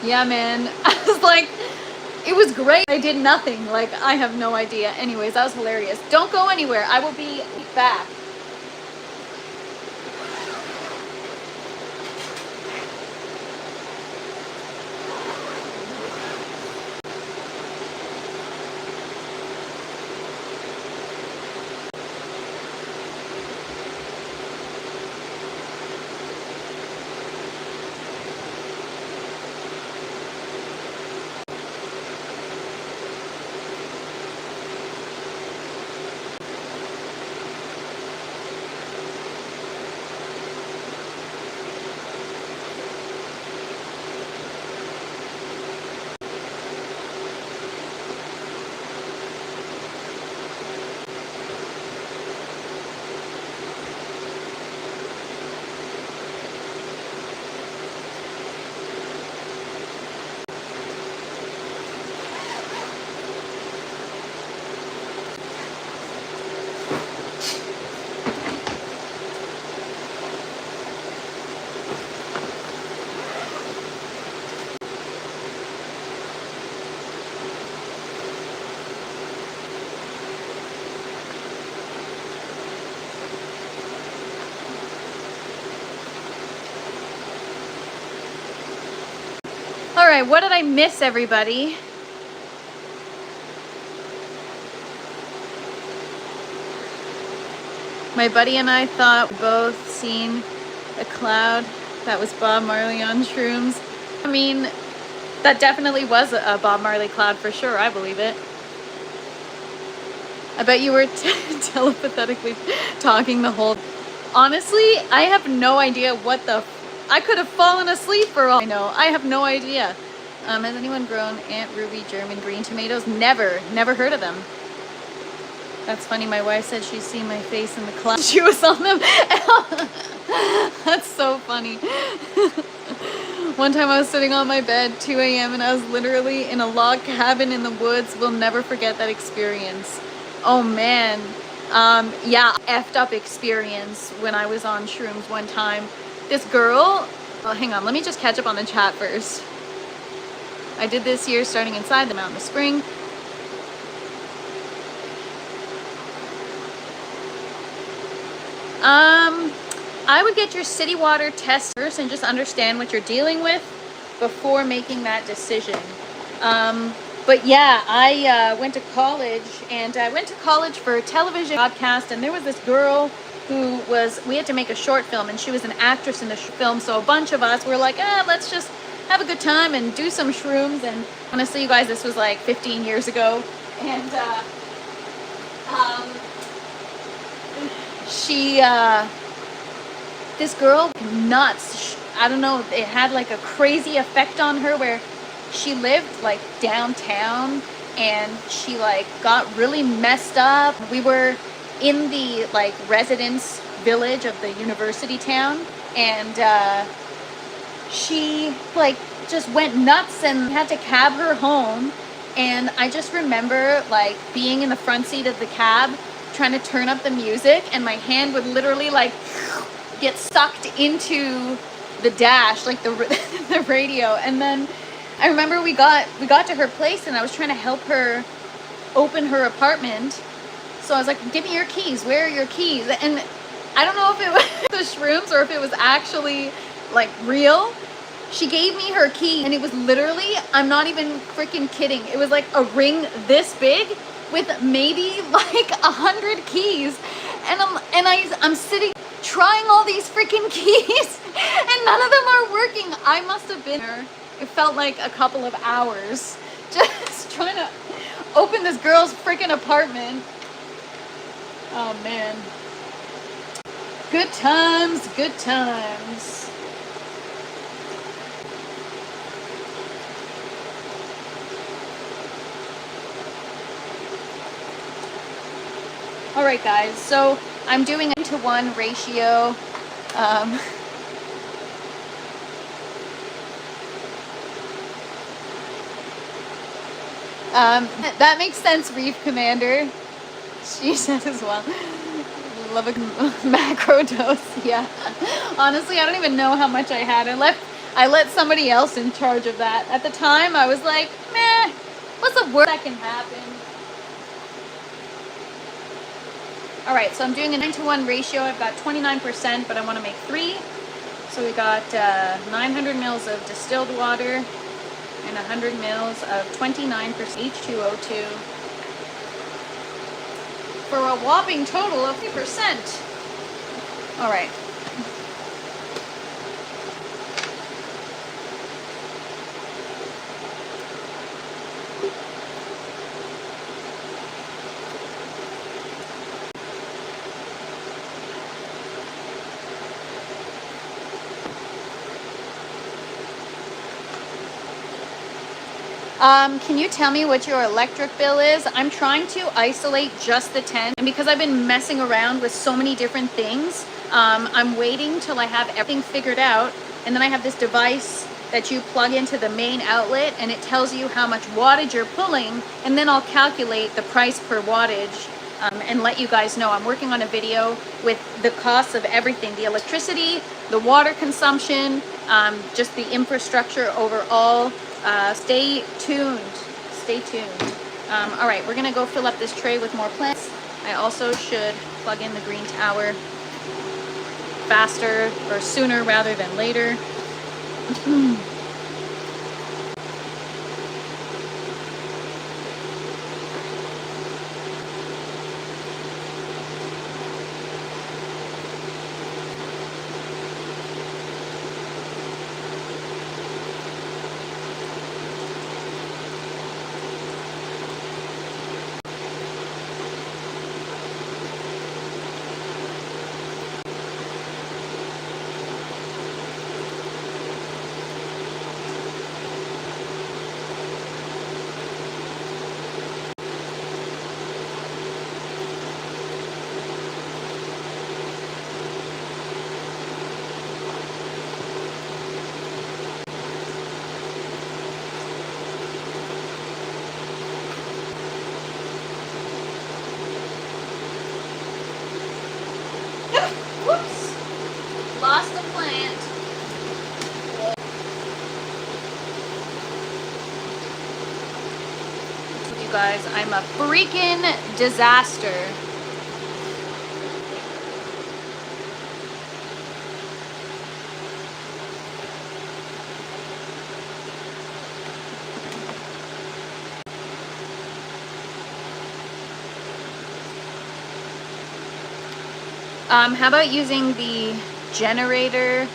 yeah, man, I was like, it was great. I did nothing. Like, I have no idea. Anyways, that was hilarious. Don't go anywhere. I will be back. All right, what did I miss, everybody? My buddy and I thought we both seen a cloud that was Bob Marley on shrooms. I mean, that definitely was a Bob Marley cloud for sure. I believe it. I bet you were telepathically talking the whole... Honestly, I have no idea what the... I could have fallen asleep for all I know. I have no idea. Has anyone grown Aunt Ruby German green tomatoes? Never heard of them. That's funny. My wife said she's seen my face in the cloud. She was on them. That's so funny. One time I was sitting on my bed, 2 a.m., and I was literally in a log cabin in the woods. We'll never forget that experience. Oh man. Yeah, effed up experience when I was on shrooms one time. This girl, oh, hang on, let me just catch up on the chat first. I did this year starting inside the mountain of spring. I would get your city water test first and just understand what you're dealing with before making that decision. But yeah, I went to college, and I went to college for television broadcast, and there was this girl who was, we had to make a short film, and she was an actress in the film, so a bunch of us were like, let's just have a good time and do some shrooms. And honestly, you guys, this was like 15 years ago, and this girl, nuts. I don't know, it had like a crazy effect on her where she lived like downtown, and she like got really messed up. We were in the like residence village of the university town, and she like just went nuts and had to cab her home. And I just remember like being in the front seat of the cab trying to turn up the music, and my hand would literally like get sucked into the dash, like the the radio. And then I remember we got to her place, and I was trying to help her open her apartment. So I was like, give me your keys. Where are your keys? And I don't know if it was the shrooms or if it was actually like real. She gave me her key, and it was literally, I'm not even freaking kidding, it was like a ring this big with maybe like 100 keys. And I'm sitting trying all these freaking keys, and none of them are working. I must have been there, it felt like a couple of hours, just trying to open this girl's freaking apartment. Oh man. Good times, good times. All right, guys, so I'm doing a 1-to-1 ratio. That makes sense, Reef Commander. She said as well. Love a macro dose. Yeah. Honestly, I don't even know how much I had. I let somebody else in charge of that. At the time, I was like, meh, what's the worst that can happen? All right, so I'm doing a 9-to-1 ratio. I've got 29%, but I want to make 3. So we got 900 mils of distilled water and 100 mils of 29% H2O2 for a whopping total of 3%. All right. Can you tell me what your electric bill is? I'm trying to isolate just the tent, and because I've been messing around with so many different things, I'm waiting till I have everything figured out, and then I have this device that you plug into the main outlet, and it tells you how much wattage you're pulling, and then I'll calculate the price per wattage and let you guys know. I'm working on a video with the costs of everything, the electricity, the water consumption, just the infrastructure overall. Stay tuned. Stay tuned. All right, we're gonna go fill up this tray with more plants. I also should plug in the green tower faster or sooner rather than later. Whoops! Lost a plant. You guys, I'm a freaking disaster. How about using the generator?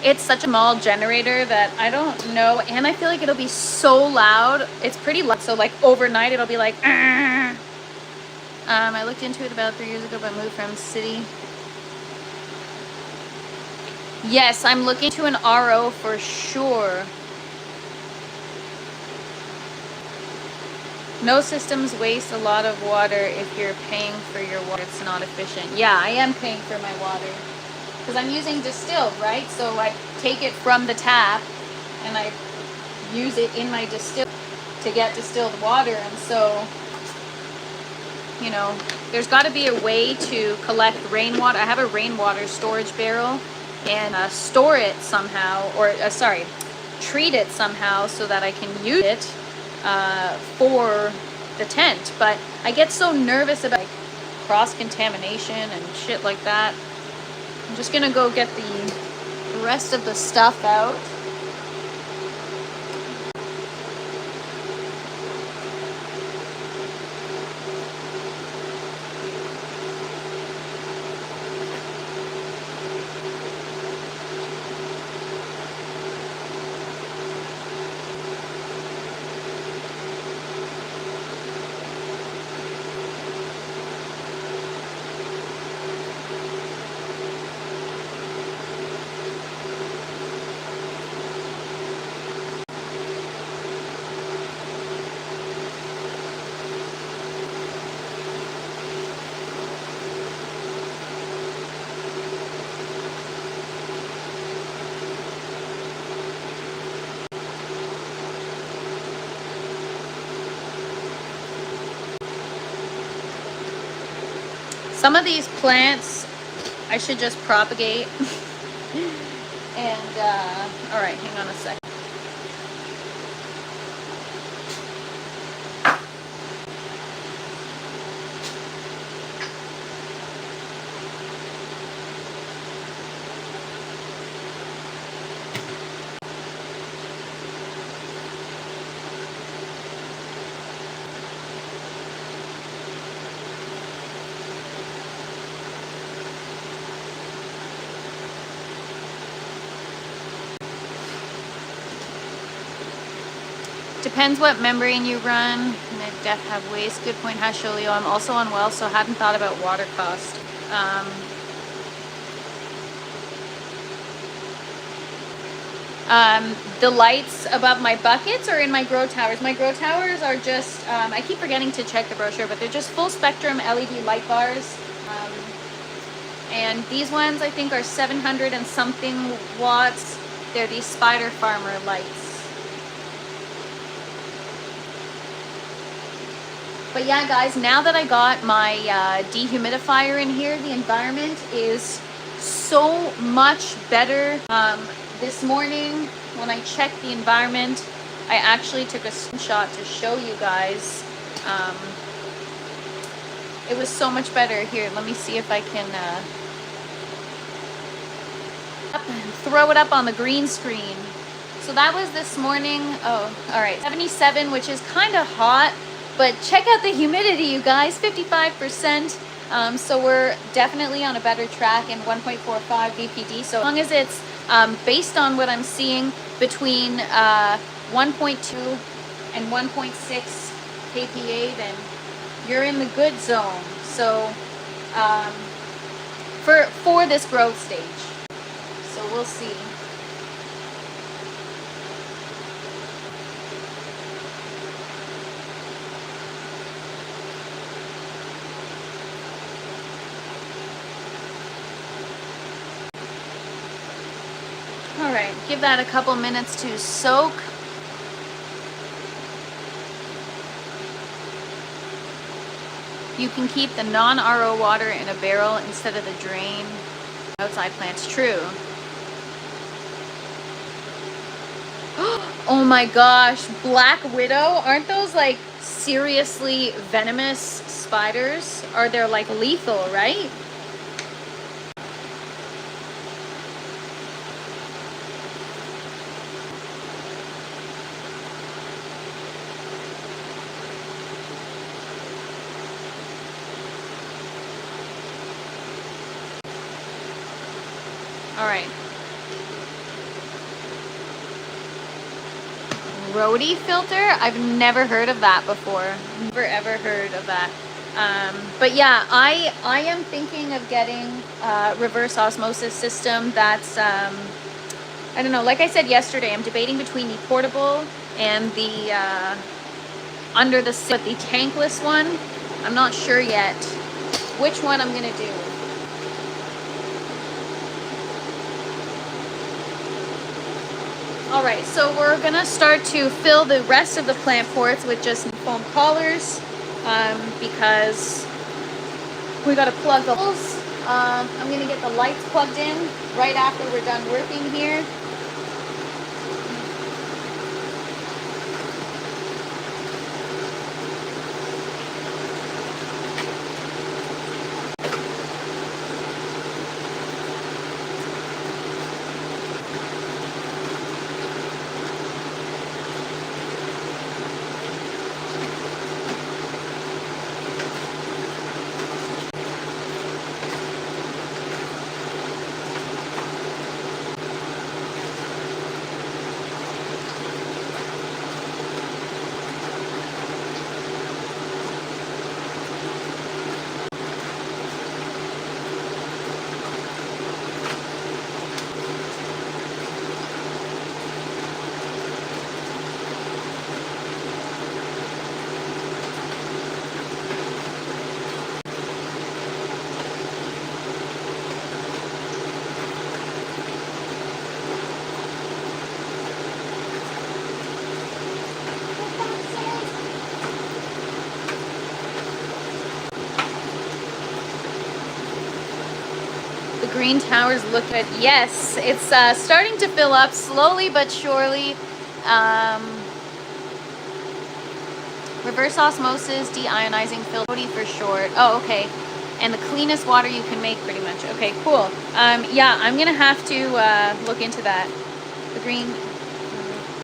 It's such a small generator that I don't know, and I feel like it'll be so loud. It's pretty loud, so like overnight it'll be like, I looked into it about 3 years ago, but moved from city. Yes, I'm looking to an RO for sure. No systems waste a lot of water if you're paying for your water. It's not efficient. Yeah, I am paying for my water because I'm using distilled, right? So I take it from the tap and I use it in my distill to get distilled water. And so, you know, there's got to be a way to collect rainwater. I have a rainwater storage barrel and store it somehow, or treat it somehow so that I can use it for the tent. But I get so nervous about like cross-contamination and shit like that. I'm just gonna go get the rest of the stuff out. Some of these plants I should just propagate. And, all right, hang on a second. Depends what membrane you run. Def have waste. Good point, Hasholio. I'm also unwell, so hadn't thought about water cost. The lights above my buckets are in my grow towers. My grow towers are just, I keep forgetting to check the brochure, but they're just full spectrum LED light bars. And these ones I think are 700 and something watts. They're these Spider Farmer lights. But yeah, guys, now that I got my dehumidifier in here, the environment is so much better. This morning, when I checked the environment, I actually took a screenshot to show you guys. It was so much better. Here, let me see if I can throw it up on the green screen. So that was this morning. Oh, all right, 77, which is kind of hot. But check out the humidity, you guys, 55%. So we're definitely on a better track in 1.45 VPD. So as long as it's based on what I'm seeing between 1.2 and 1.6 kPa, then you're in the good zone. So for this growth stage. So we'll see. All right, give that a couple minutes to soak. You can keep the non-RO water in a barrel instead of the drain. Outside plants, true. Oh my gosh, Black Widow, aren't those like seriously venomous spiders? Or they're like lethal, right? All right. Rhodey filter? I've never heard of that before. Never ever heard of that. But yeah, I am thinking of getting a reverse osmosis system that's, I don't know, like I said yesterday, I'm debating between the portable and the under the tankless one. I'm not sure yet which one I'm gonna do. All right, so we're gonna start to fill the rest of the plant ports with just foam collars because we gotta plug the holes. I'm gonna get the lights plugged in right after we're done working here. The green towers look good. Yes, it's starting to fill up slowly but surely. Reverse osmosis, deionizing filter for short. Oh, okay. And the cleanest water you can make, pretty much. Okay, cool. Yeah, I'm gonna have to look into that. The green,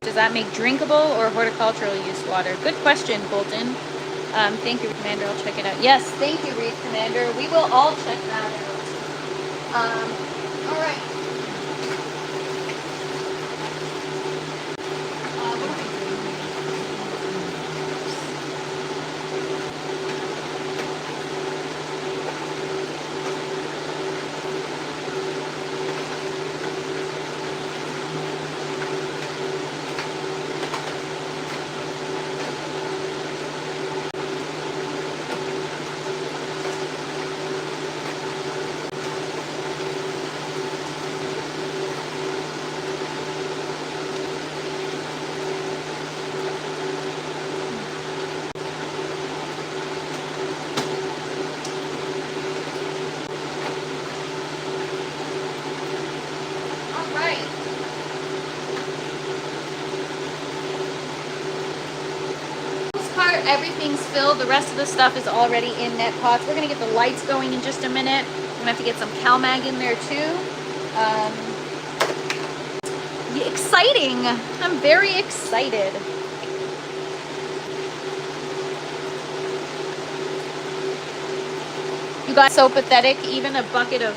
does that make drinkable or horticultural use water? Good question, Bolton. Thank you, Commander. I'll check it out. Yes, thank you, Reed Commander. We will all check that out. All right. What am I doing? Everything's filled. The rest of the stuff is already in net pots. We're gonna get the lights going in just a minute. I'm gonna have to get some CalMag in there too. Yeah, exciting! I'm very excited. You guys, so pathetic. Even a bucket of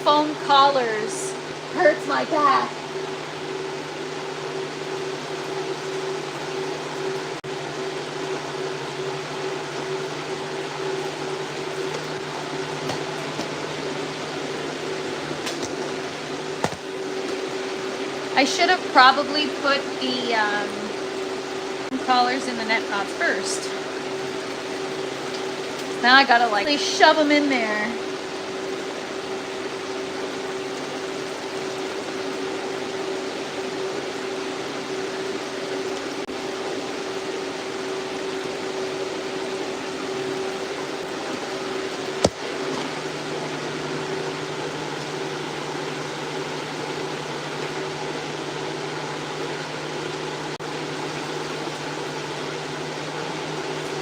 foam collars hurts my back. I should have probably put the collars in the net pots first. Now I gotta like shove them in there.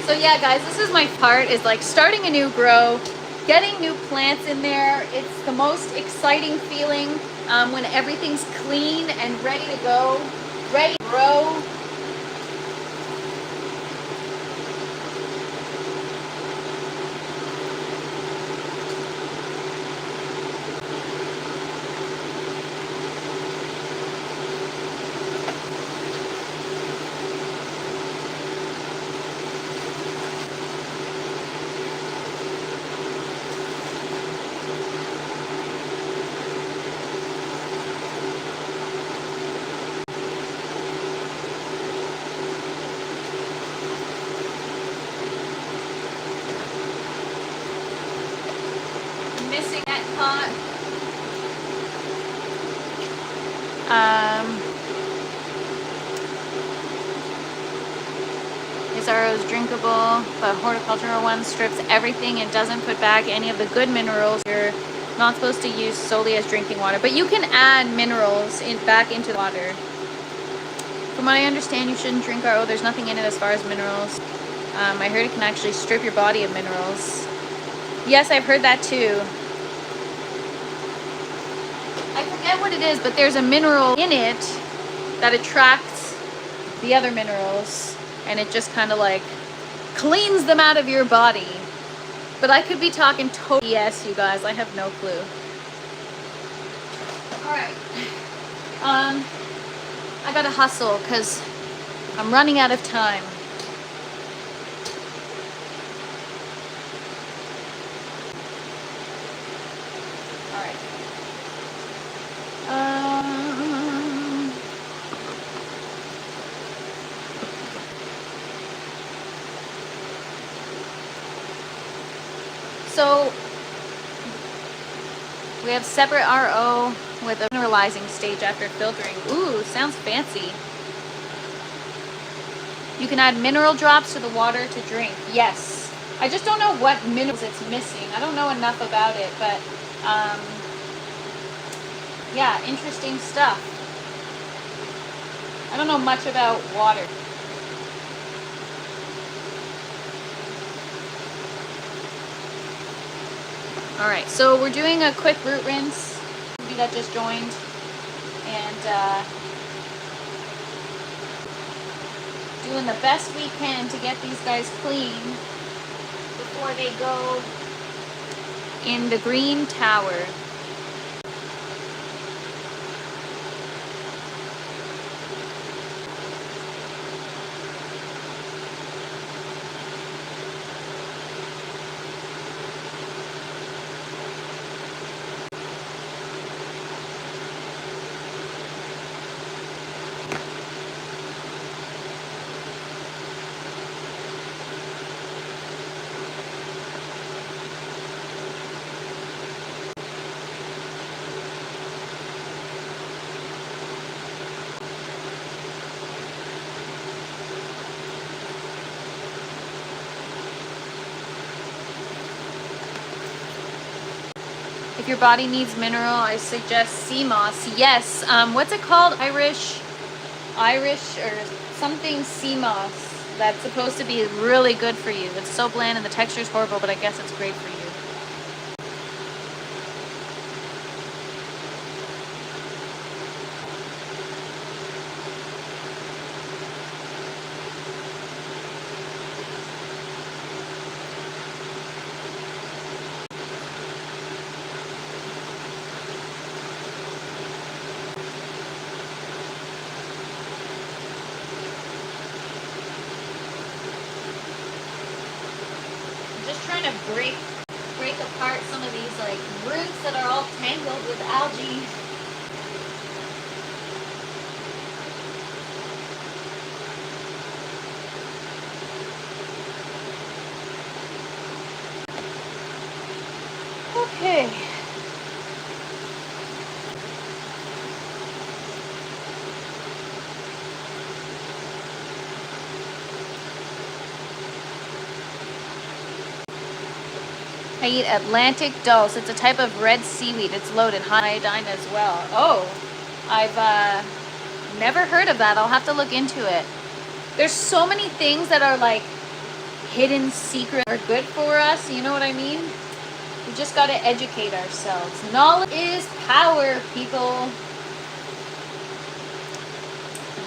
So yeah, guys, this is my part, is like starting a new grow, getting new plants in there. It's the most exciting feeling when everything's clean and ready to go, ready to grow. Missing that pot. His arrow is drinkable, but horticultural one strips everything and doesn't put back any of the good minerals. You're not supposed to use solely as drinking water, but you can add minerals back into the water. From what I understand, you shouldn't drink RO. There's nothing in it as far as minerals. I heard it can actually strip your body of minerals. Yes, I've heard that too. I forget what it is, but there's a mineral in it that attracts the other minerals, and it just kind of like cleans them out of your body. But I could be talking totally yes, you guys. I have no clue. All right. I gotta hustle because I'm running out of time. All right. So we have separate RO with a mineralizing stage after filtering. Ooh, sounds fancy. You can add mineral drops to the water to drink. Yes. I just don't know what minerals it's missing. I don't know enough about it, but Yeah, interesting stuff. I don't know much about water. All right, so we're doing a quick root rinse. Maybe that just joined, and doing the best we can to get these guys clean before they go in the green tower. If your body needs mineral, I suggest sea moss. Yes, what's it called? Irish or something sea moss. That's supposed to be really good for you. It's so bland and the texture is horrible, but I guess it's great for you. Trying to break apart some of these like roots that are all tangled with algae. Okay. I eat Atlantic dulse. It's a type of red seaweed. It's loaded high iodine as well. Oh, I've never heard of that. I'll have to look into it. There's so many things that are like hidden secret are good for us. You know what I mean? We just got to educate ourselves. Knowledge is power, people.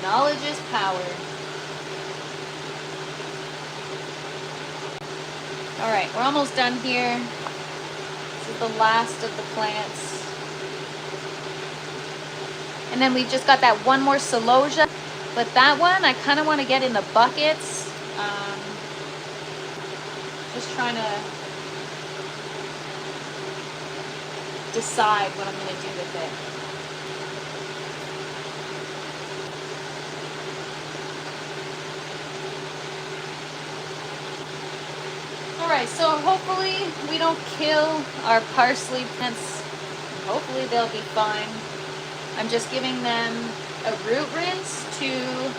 Knowledge is power. All right, we're almost done here. This is the last of the plants. And then we've just got that one more Celosia. But that one, I kind of want to get in the buckets. Just trying to decide what I'm going to do with it. Alright, so hopefully we don't kill our parsley plants. Hopefully they'll be fine. I'm just giving them a root rinse to,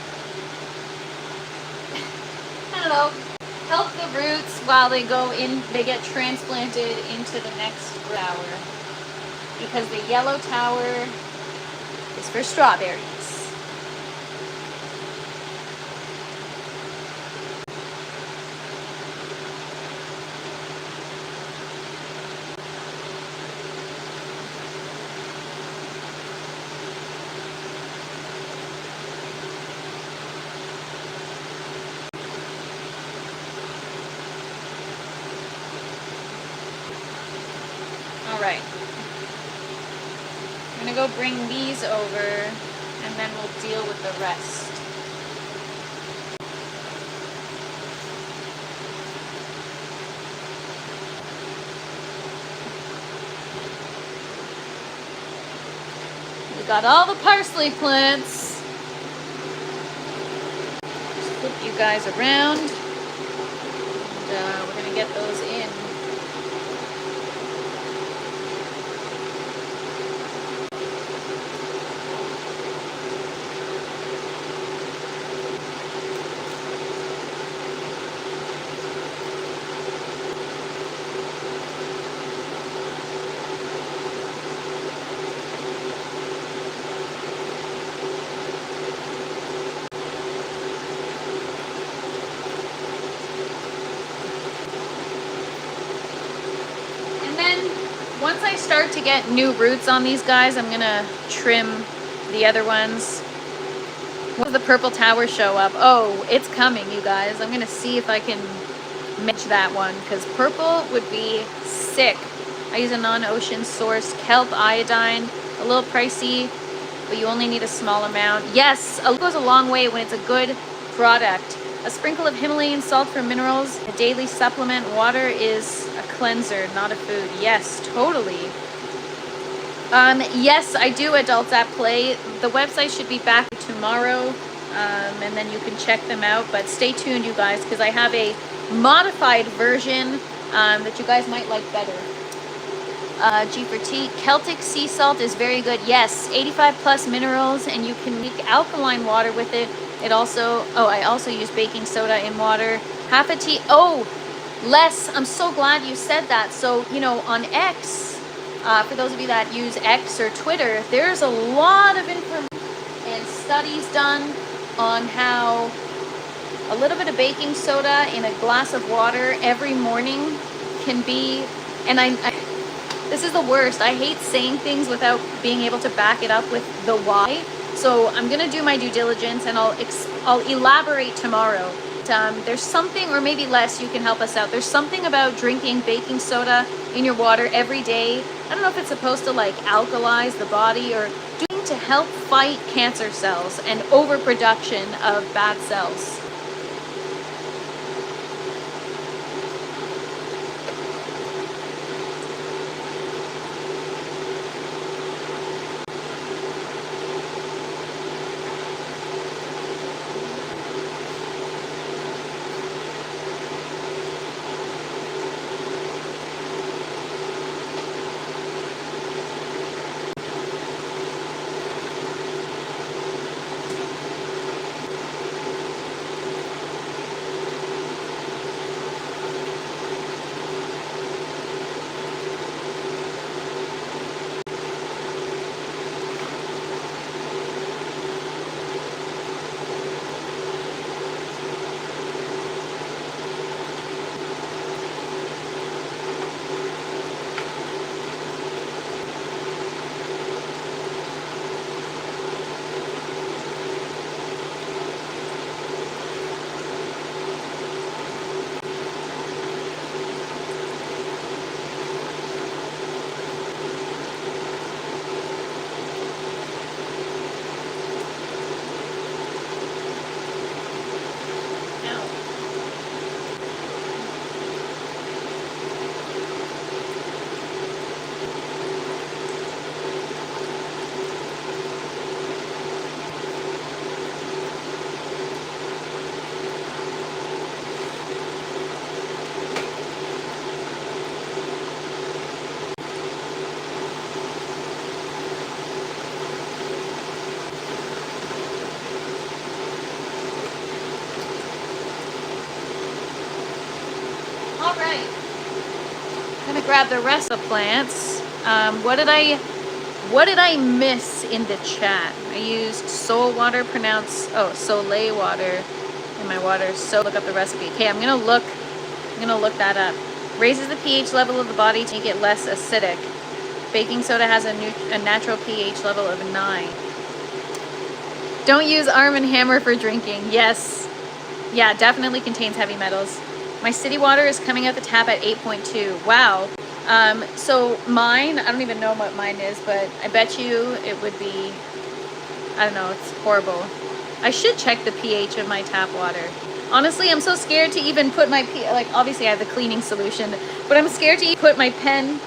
I don't know, help the roots while they go in, they get transplanted into the next tower. Because the yellow tower is for strawberries. Alright. I'm going to go bring these over and then we'll deal with the rest. We got all the parsley plants. Just flip you guys around. And we're going to get those in. start to get new roots on these guys, I'm gonna trim the other ones. When does the purple tower show up? Oh, it's coming, you guys. I'm gonna see if I can match that one, because purple would be sick. I use a non-ocean source kelp iodine, a little pricey, but you only need a small amount. Yes, it goes a long way when it's a good product. A sprinkle of Himalayan salt for minerals, a daily supplement. Water is a cleanser, not a food. Yes, totally. Yes, I do Adults at Play. The website should be back tomorrow, and then you can check them out. But stay tuned, you guys, because I have a modified version that you guys might like better. G for T. Celtic sea salt is very good. Yes, 85 plus minerals, and you can make alkaline water with it. It also, I also use baking soda in water. Half a tea. Oh, Les, I'm so glad you said that. So, you know, on X, for those of you that use X or Twitter, there's a lot of information and studies done on how a little bit of baking soda in a glass of water every morning can be, and this is the worst. I hate saying things without being able to back it up with the why. So I'm gonna do my due diligence, and I'll elaborate tomorrow. There's something, or maybe less, you can help us out. There's something about drinking baking soda in your water every day. I don't know if it's supposed to like alkalize the body or doing to help fight cancer cells and overproduction of bad cells. Grab the rest of the plants. What did I miss in the chat? I used soul water, Soleil water in my water. So look up the recipe. Okay, I'm gonna look that up. Raises the pH level of the body to make it less acidic. Baking soda has a natural pH level of 9. Don't use Arm & Hammer for drinking. Yes. Yeah, definitely contains heavy metals. My city water is coming out the tap at 8.2. Wow. So mine, I don't even know what mine is, but I bet you it would be, I don't know, it's horrible. I should check the pH of my tap water. Honestly, I'm so scared to even put my, like, obviously I have the cleaning solution, but I'm scared to put my pen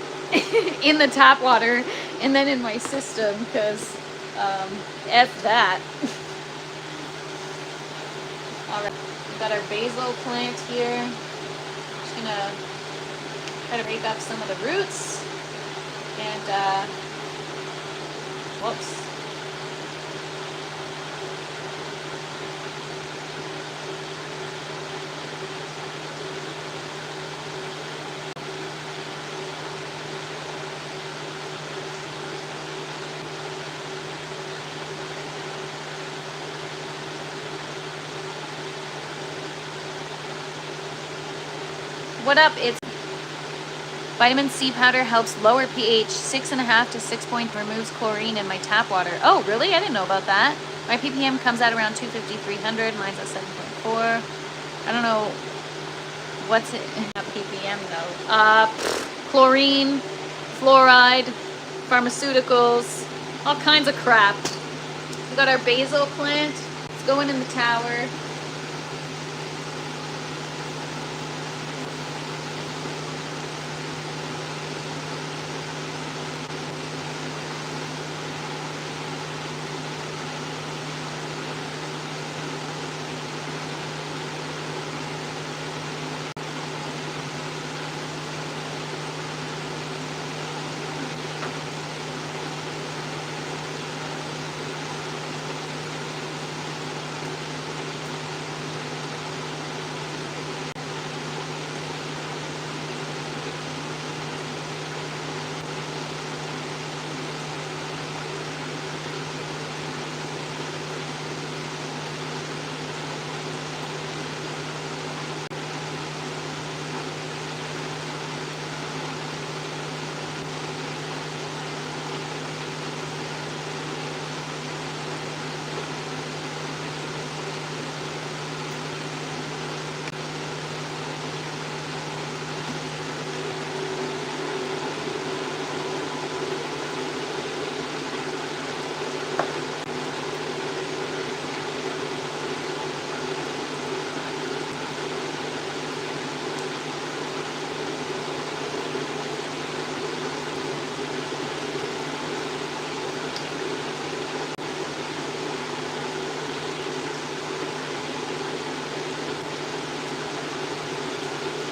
in the tap water and then in my system, because, F that. All right, we've got our basil plant here. Just gonna try to rake up some of the roots, and whoops. What up? It's Vitamin C powder helps lower pH 6.5 to 6 point, removes chlorine in my tap water. Oh, really? I didn't know about that. My ppm comes out around 250, 300. Mine's at 7.4. I don't know what's it in a ppm though. Chlorine, fluoride, pharmaceuticals, all kinds of crap. We got our basil plant. It's going in the tower.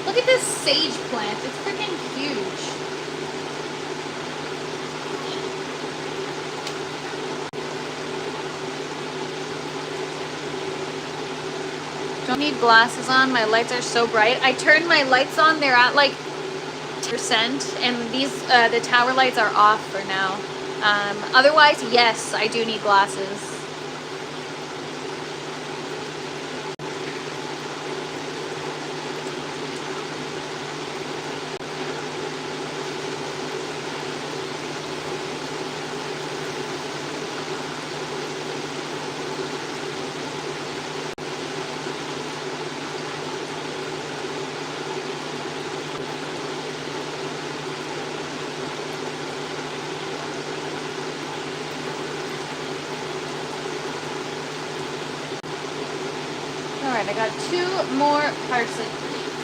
Look at this sage plant. It's freaking huge. Don't need glasses on. My lights are so bright. I turned my lights on. They're at like 10%, and these the tower lights are off for now. Otherwise, yes, I do need glasses. Alright, I got 2 more parsley leaves.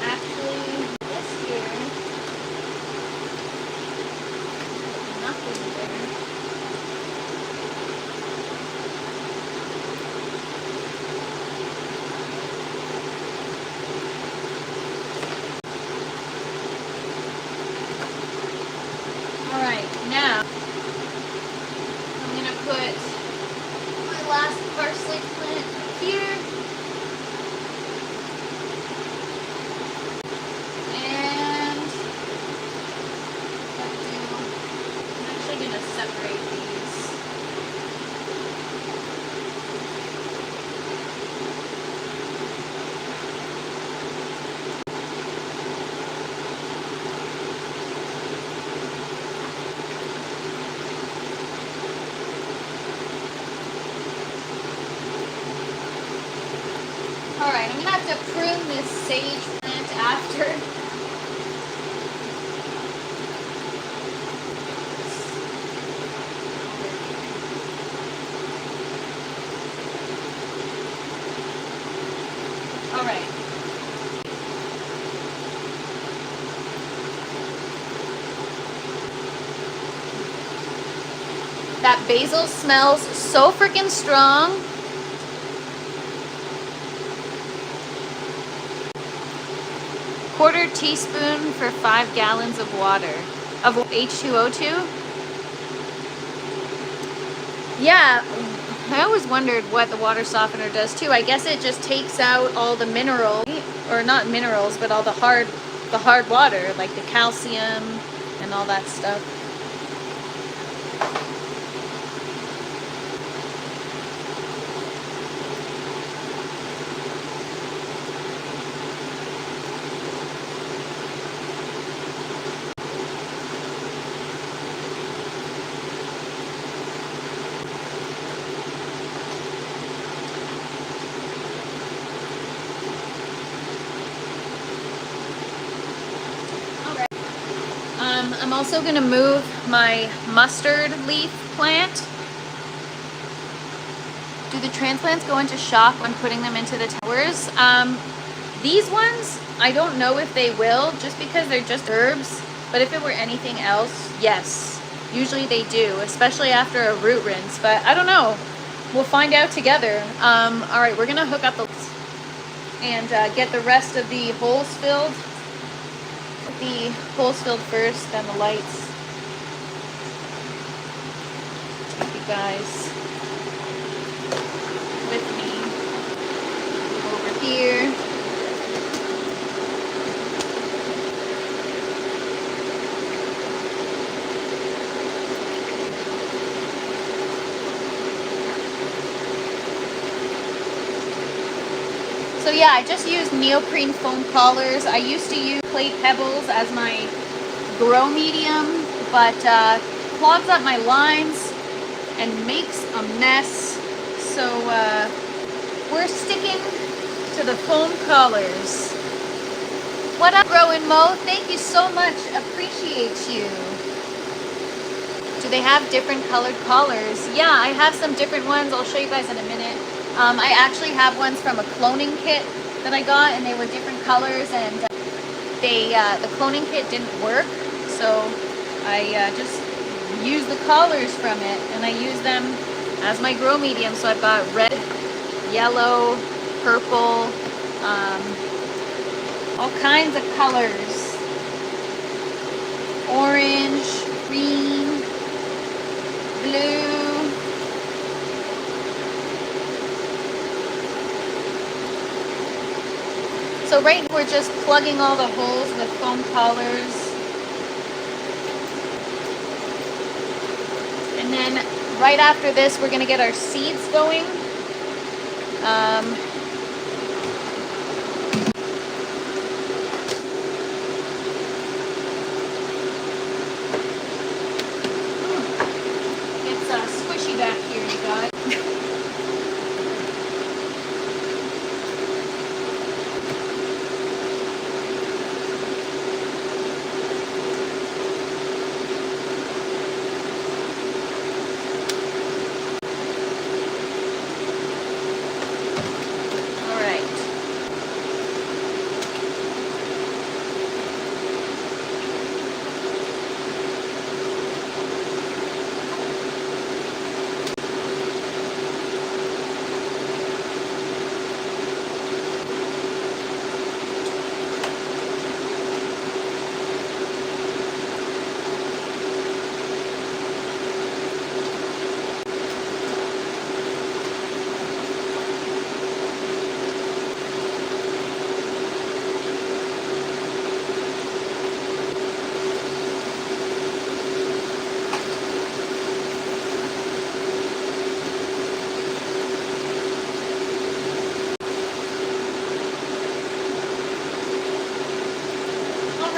Actually, this here, nothing there. Now, I'm going to put my last parsley plant here. And I'm actually going to separate these. Alright, I'm going to have to prune this sage plant after. Alright. That basil smells so freaking strong. Quarter teaspoon for 5 gallons of water. Of H2O2? Yeah, I always wondered what the water softener does too. I guess it just takes out all the mineral. or not minerals, but all the hard water, like the calcium and all that stuff. I'm also going to move my mustard leaf plant. Do the transplants go into shock when putting them into the towers? These ones, I don't know if they will, just because they're just herbs. But if it were anything else, yes. Usually they do, especially after a root rinse. But I don't know. We'll find out together. All right, we're going to hook up the and get the rest of the holes filled. The holes filled first, then the lights. Take you guys with me over here. So yeah, I just used neoprene foam collars. I used to use clay pebbles as my grow medium, but clogs up my lines and makes a mess. So we're sticking to the foam collars. What up, Rowan Mo? Thank you so much. Appreciate you. Do they have different colored collars? Yeah, I have some different ones. I'll show you guys in a minute. I actually have ones from a cloning kit that I got, and they were different colors, and the cloning kit didn't work, so I just used the collars from it, and I use them as my grow medium. So I've got red, yellow, purple, all kinds of colors, orange, green, blue. So right now we're just plugging all the holes with foam collars. And then right after this, we're going to get our seeds going. It's squishy back here, you guys.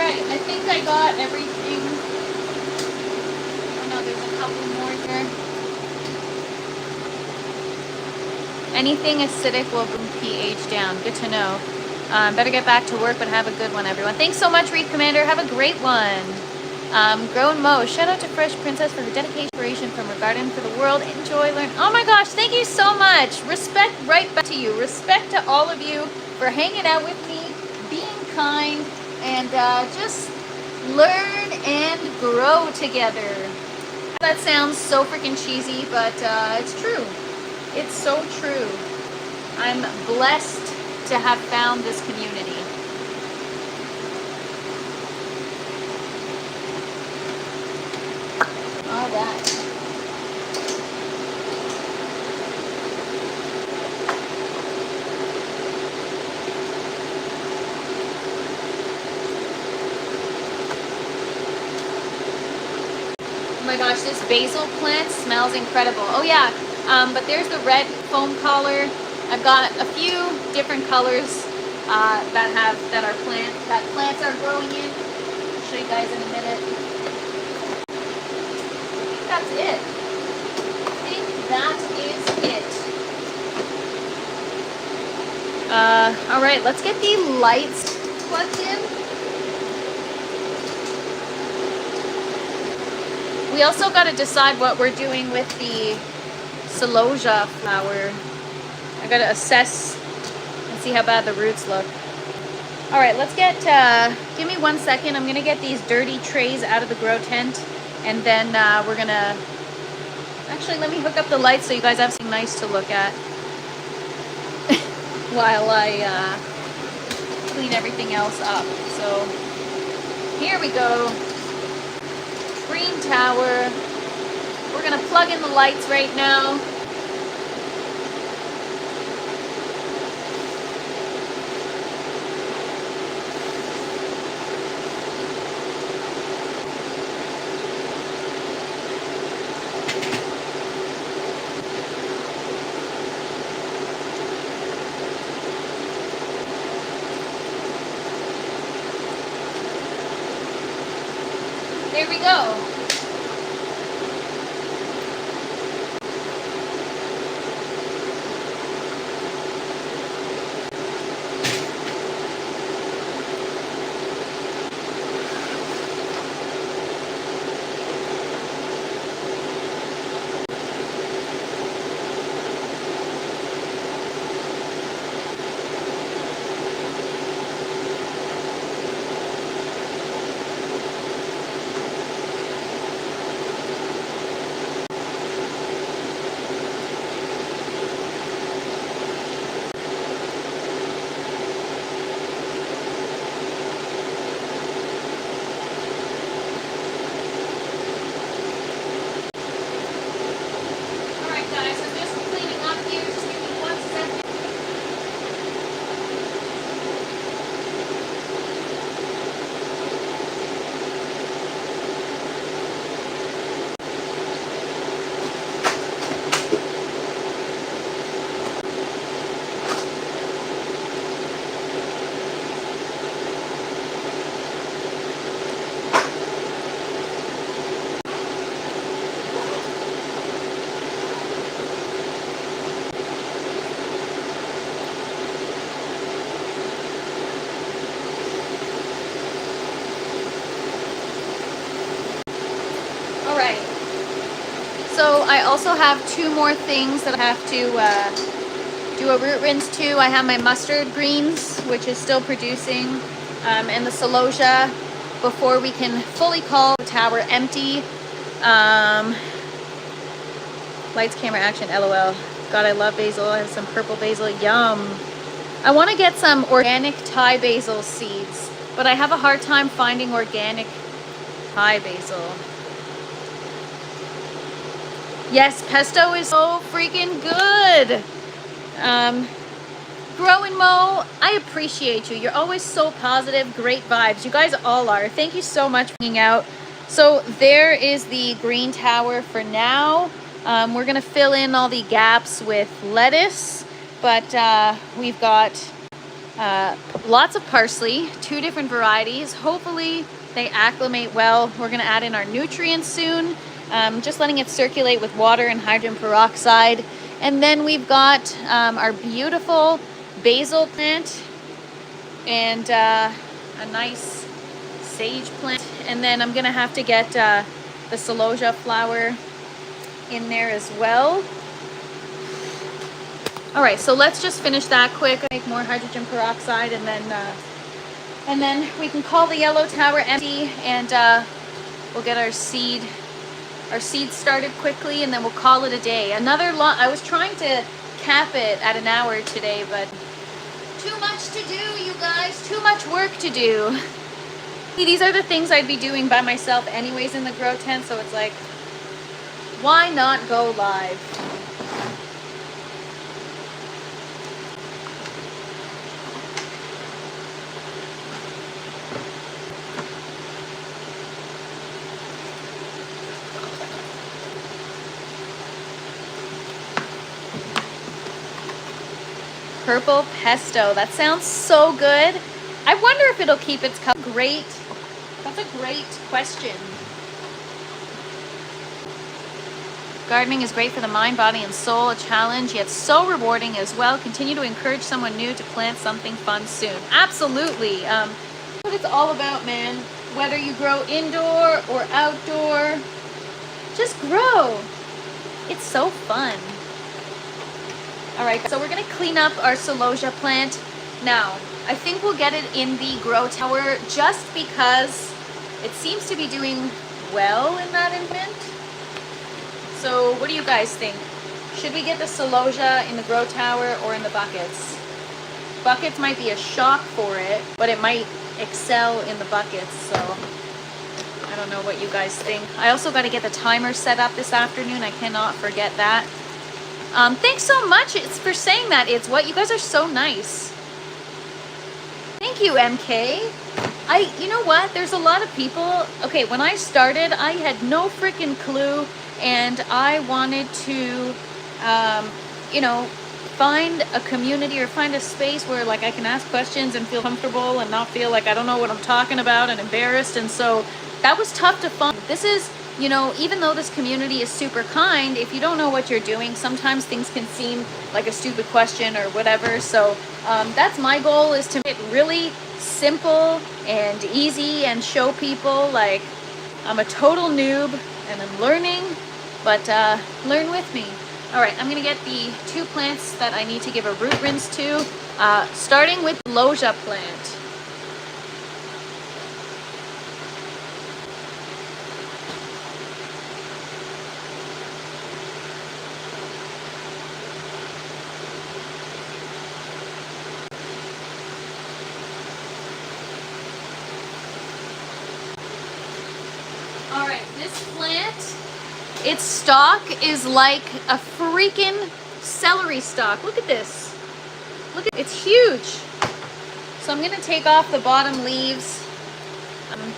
I think I got everything. Oh no, there's a couple more here. Anything acidic will bring pH down. Good to know. Better get back to work, but have a good one, everyone. Thanks so much, Reef Commander. Have a great one. Grow and Mo. Shout out to Fresh Princess for her dedication from her garden for the world. Enjoy, learn. Oh my gosh, thank you so much. Respect right back to you. Respect to all of you for hanging out with me, being kind, and just learn and grow together. That sounds so freaking cheesy, but it's true. It's so true. I'm blessed to have found this community. All right. my gosh, this basil plant smells incredible. Oh yeah, but there's the red foam collar. I've got a few different colors that plants are growing in. I'll show you guys in a minute. I think that's it. I think that is it. All right, let's get the lights plugged in. We also got to decide what we're doing with the Celosia flower. I got to assess and see how bad the roots look. All right, let's get, give me 1 second. I'm gonna get these dirty trays out of the grow tent, and then we're gonna, actually let me hook up the lights so you guys have something nice to look at while I clean everything else up. So here we go. Green tower. We're gonna plug in the lights right now. There we go. So I also have two more things that I have to do a root rinse to. I have my mustard greens, which is still producing, and the Celosia before we can fully call the tower empty. Lights, camera, action, LOL. God, I love basil. I have some purple basil. Yum. I want to get some organic Thai basil seeds, but I have a hard time finding organic Thai basil. Yes, pesto is so freaking good. Grow and Mo, I appreciate you. You're always so positive, great vibes. You guys all are. Thank you so much for hanging out. So there is the green tower for now. We're gonna fill in all the gaps with lettuce, but we've got lots of parsley, 2 different varieties. Hopefully they acclimate well. We're gonna add in our nutrients soon. Just letting it circulate with water and hydrogen peroxide. And then we've got our beautiful basil plant and a nice sage plant. And then I'm gonna have to get the Celosia flower in there as well. All right, so let's just finish that quick. Make more hydrogen peroxide, and then we can call the yellow tower empty, and we'll get our seeds started quickly, and then we'll call it a day. I was trying to cap it at an hour today, but too much to do, you guys. Too much work to do. These are the things I'd be doing by myself anyways in the grow tent, so it's like, why not go live? purple pesto. That sounds so good. I wonder if it'll keep its color. Great. That's a great question. Gardening is great for the mind, body, and soul. A challenge, yet so rewarding as well. Continue to encourage someone new to plant something fun soon. Absolutely. What it's all about, man. Whether you grow indoor or outdoor, just grow. It's so fun. All right, so we're gonna clean up our Celosia plant. Now, I think we'll get it in the grow tower just because it seems to be doing well in that environment. So what do you guys think? Should we get the Celosia in the grow tower or in the buckets? Buckets might be a shock for it, but it might excel in the buckets, so I don't know what you guys think. I also got to get the timer set up this afternoon. I cannot forget that. Thanks so much for saying that. It's what you guys are so nice. Thank you, MK. You know what? There's a lot of people. Okay, when I started, I had no freaking clue, and I wanted to, you know, find a community or find a space where like I can ask questions and feel comfortable and not feel like I don't know what I'm talking about and embarrassed. And so that was tough to find. This is, you know, even though this community is super kind, if you don't know what you're doing, sometimes things can seem like a stupid question or whatever. So that's my goal, is to make it really simple and easy and show people like I'm a total noob and I'm learning, but learn with me. All right, I'm gonna get the 2 plants that I need to give a root rinse to, starting with Celosia plant. All right, this plant, its stalk is like a freaking celery stalk. Look at this. Look at, it's huge. So I'm gonna take off the bottom leaves.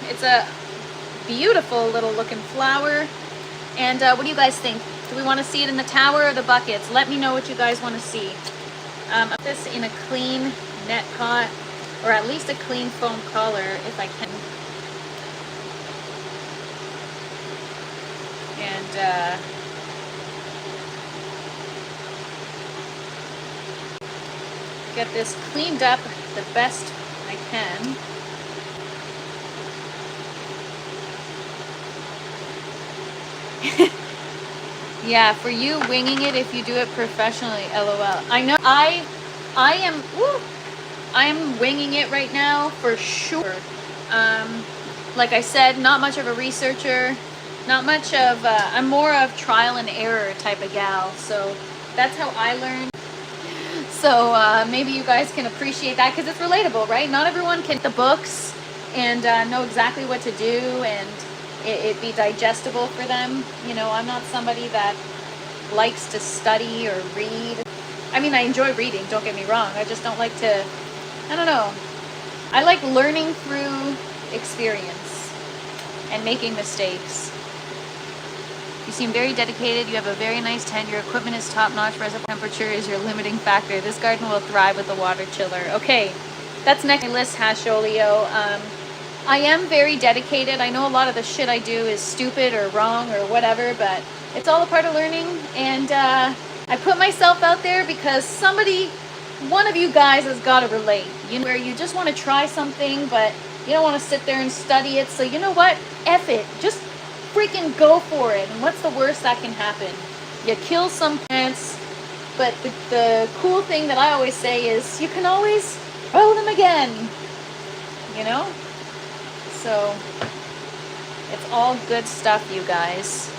It's a beautiful little looking flower. And what do you guys think? Do we want to see it in the tower or the buckets? Let me know what you guys want to see. I'll put this in a clean net pot, or at least a clean foam collar if I can. And get this cleaned up the best I can. Yeah, for you, winging it if you do it professionally, LOL. I know I am winging it right now for sure. Like I said, not much of a researcher. Not much of, I'm more of trial and error type of gal, so that's how I learned. So maybe you guys can appreciate that because it's relatable, right? Not everyone can read the books and know exactly what to do and it be digestible for them. You know, I'm not somebody that likes to study or read. I mean, I enjoy reading, don't get me wrong. I just don't like to, I don't know. I like learning through experience and making mistakes. You seem very dedicated. You have a very nice tent. Your equipment is top-notch. Reservoir temperature is your limiting factor. This garden will thrive with a water chiller. Okay, that's next on my list, Hasholio. I am very dedicated. I know a lot of the shit I do is stupid or wrong or whatever, but it's all a part of learning. And I put myself out there because somebody, one of you guys has got to relate. You know, where you just want to try something, but you don't want to sit there and study it. So you know what? F it. Just freaking go for it. And what's the worst that can happen? You kill some plants, but the cool thing that I always say is you can always grow them again, you know? So it's all good stuff, you guys.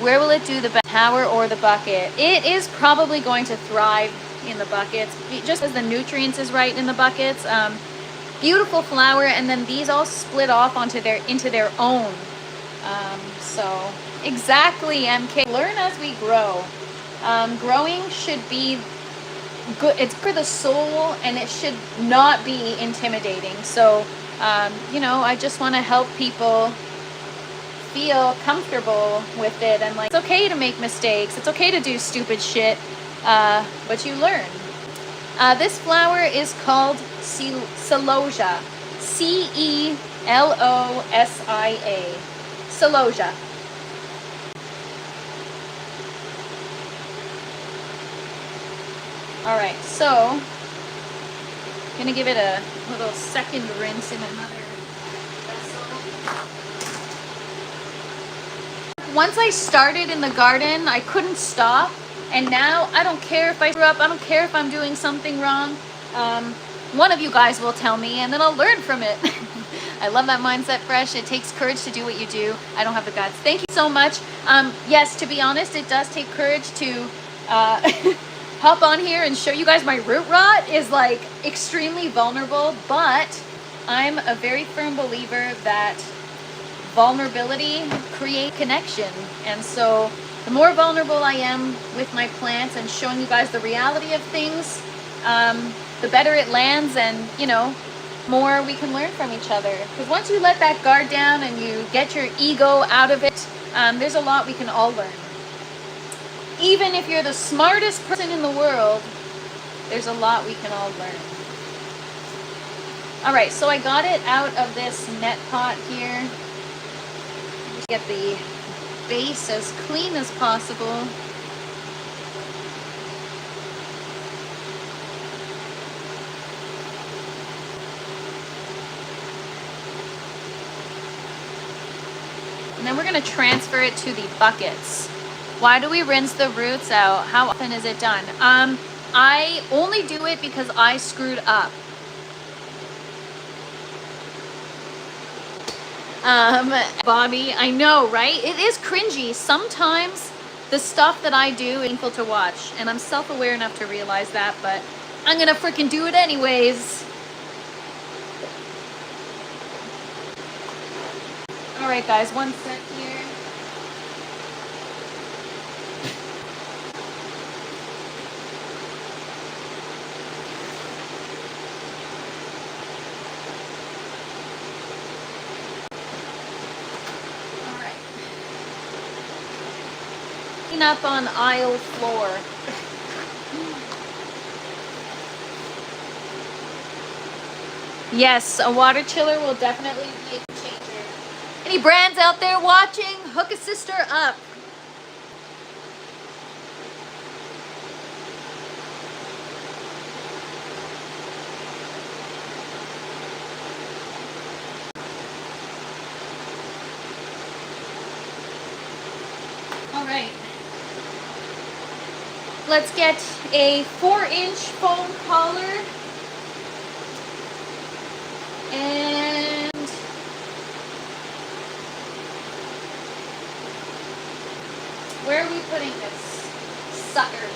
Where will it do the best, tower or the bucket? It is probably going to thrive in the buckets, just as the nutrients is right in the buckets. Beautiful flower, and then these all split off into their own. So exactly, MK. Learn as we grow. Growing should be good. It's for the soul, and it should not be intimidating. So, you know, I just want to help people feel comfortable with it, and like it's okay to make mistakes. It's okay to do stupid shit, but you learn. This flower is called Celosia. Celosia. Celosia. All right, so I'm gonna give it a little second rinse in another vessel. Once I started in the garden, I couldn't stop, and now I don't care if I screw up, I don't care if I'm doing something wrong. One of you guys will tell me, and then I'll learn from it. I love that mindset, Fresh. It takes courage to do what you do. I don't have the guts. Thank you so much. Yes, to be honest, it does take courage to hop on here and show you guys my root rot is like extremely vulnerable, but I'm a very firm believer that vulnerability creates connection. And so the more vulnerable I am with my plants and showing you guys the reality of things, the better it lands, and you know, more we can learn from each other. Because once you let that guard down and you get your ego out of it, there's a lot we can all learn. Even if you're the smartest person in the world, there's a lot we can all learn. All right, so I got it out of this net pot here. Get the base as clean as possible. And then we're going to transfer it to the buckets. Why do we rinse the roots out? How often is it done? I only do it because I screwed up. Bobby, I know, right? It is cringy. Sometimes the stuff that I do is painful to watch, and I'm self-aware enough to realize that, but I'm gonna freaking do it anyways. All right, guys, one sec here. Up on aisle floor. Yes, a water chiller will definitely be a changer. Any brands out there watching? Hook a sister up. All right. Let's get a 4-inch foam collar, and where are we putting this sucker?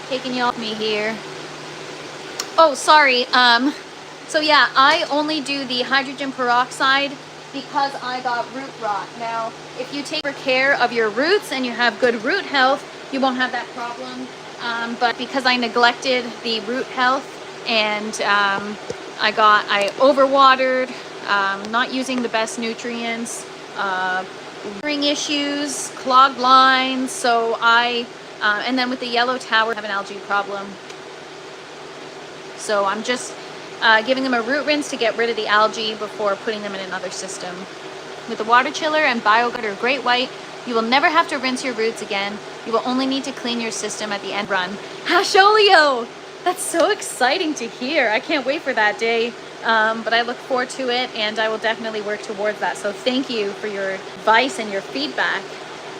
Taking you off me here. Oh, sorry. So yeah, I only do the hydrogen peroxide because I got root rot. Now, if you take care of your roots and you have good root health, you won't have that problem. But because I neglected the root health and I overwatered, not using the best nutrients, watering issues, clogged lines. So and then with the yellow tower, I have an algae problem. So I'm just giving them a root rinse to get rid of the algae before putting them in another system. With the water chiller and BioGuard or Great White, you will never have to rinse your roots again. You will only need to clean your system at the end run. Hasholio! That's so exciting to hear. I can't wait for that day. But I look forward to it, and I will definitely work towards that. So thank you for your advice and your feedback.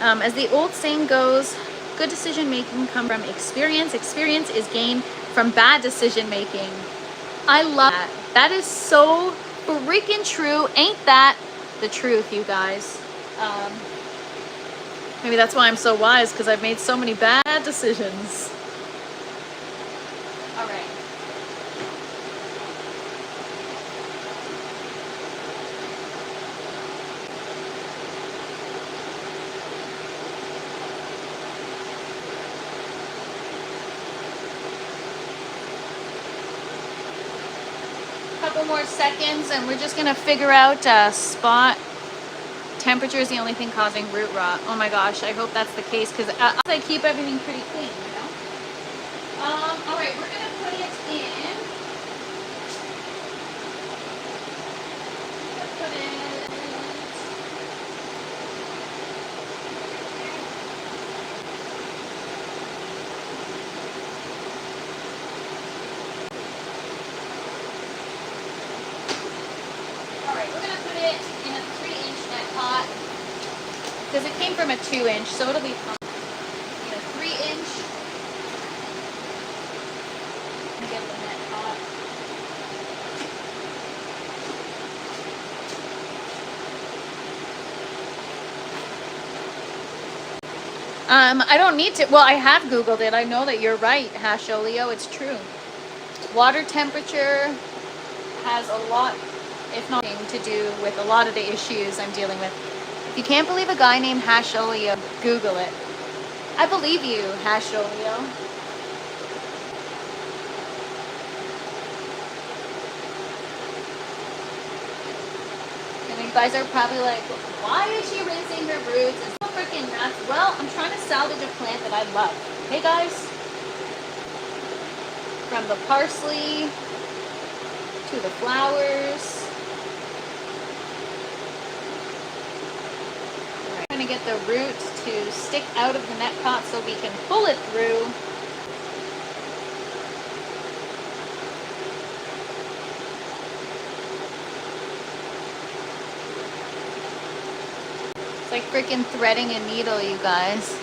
As the old saying goes, good decision making comes from experience. Experience is gained from bad decision making. I love that. That is so freaking true. Ain't that the truth, you guys? Maybe that's why I'm so wise, because I've made so many bad decisions. All right. Couple more seconds and we're just gonna figure out a spot temperature is the only thing causing root rot. Oh my gosh, I hope that's the case because I keep everything pretty clean, you know? All right, we're gonna put it in. Put it. All right, we're gonna put it in a 3-inch net pot because it came from a 2-inch, so it'll be fine. In a 3-inch. Get the net pot. I don't need to. Well, I have Googled it. I know that you're right, Hasholio. It's true. Water temperature has a lot, if not to do with a lot of the issues I'm dealing with. If you can't believe a guy named Hasholio, Google it. I believe you, Hasholio. And you guys are probably like, why is she rinsing her roots? It's so freaking nuts. Well, I'm trying to salvage a plant that I love. Hey guys? From the parsley to the flowers. Right. I'm going to get the root to stick out of the net pot so we can pull it through. It's like freaking threading a needle, you guys.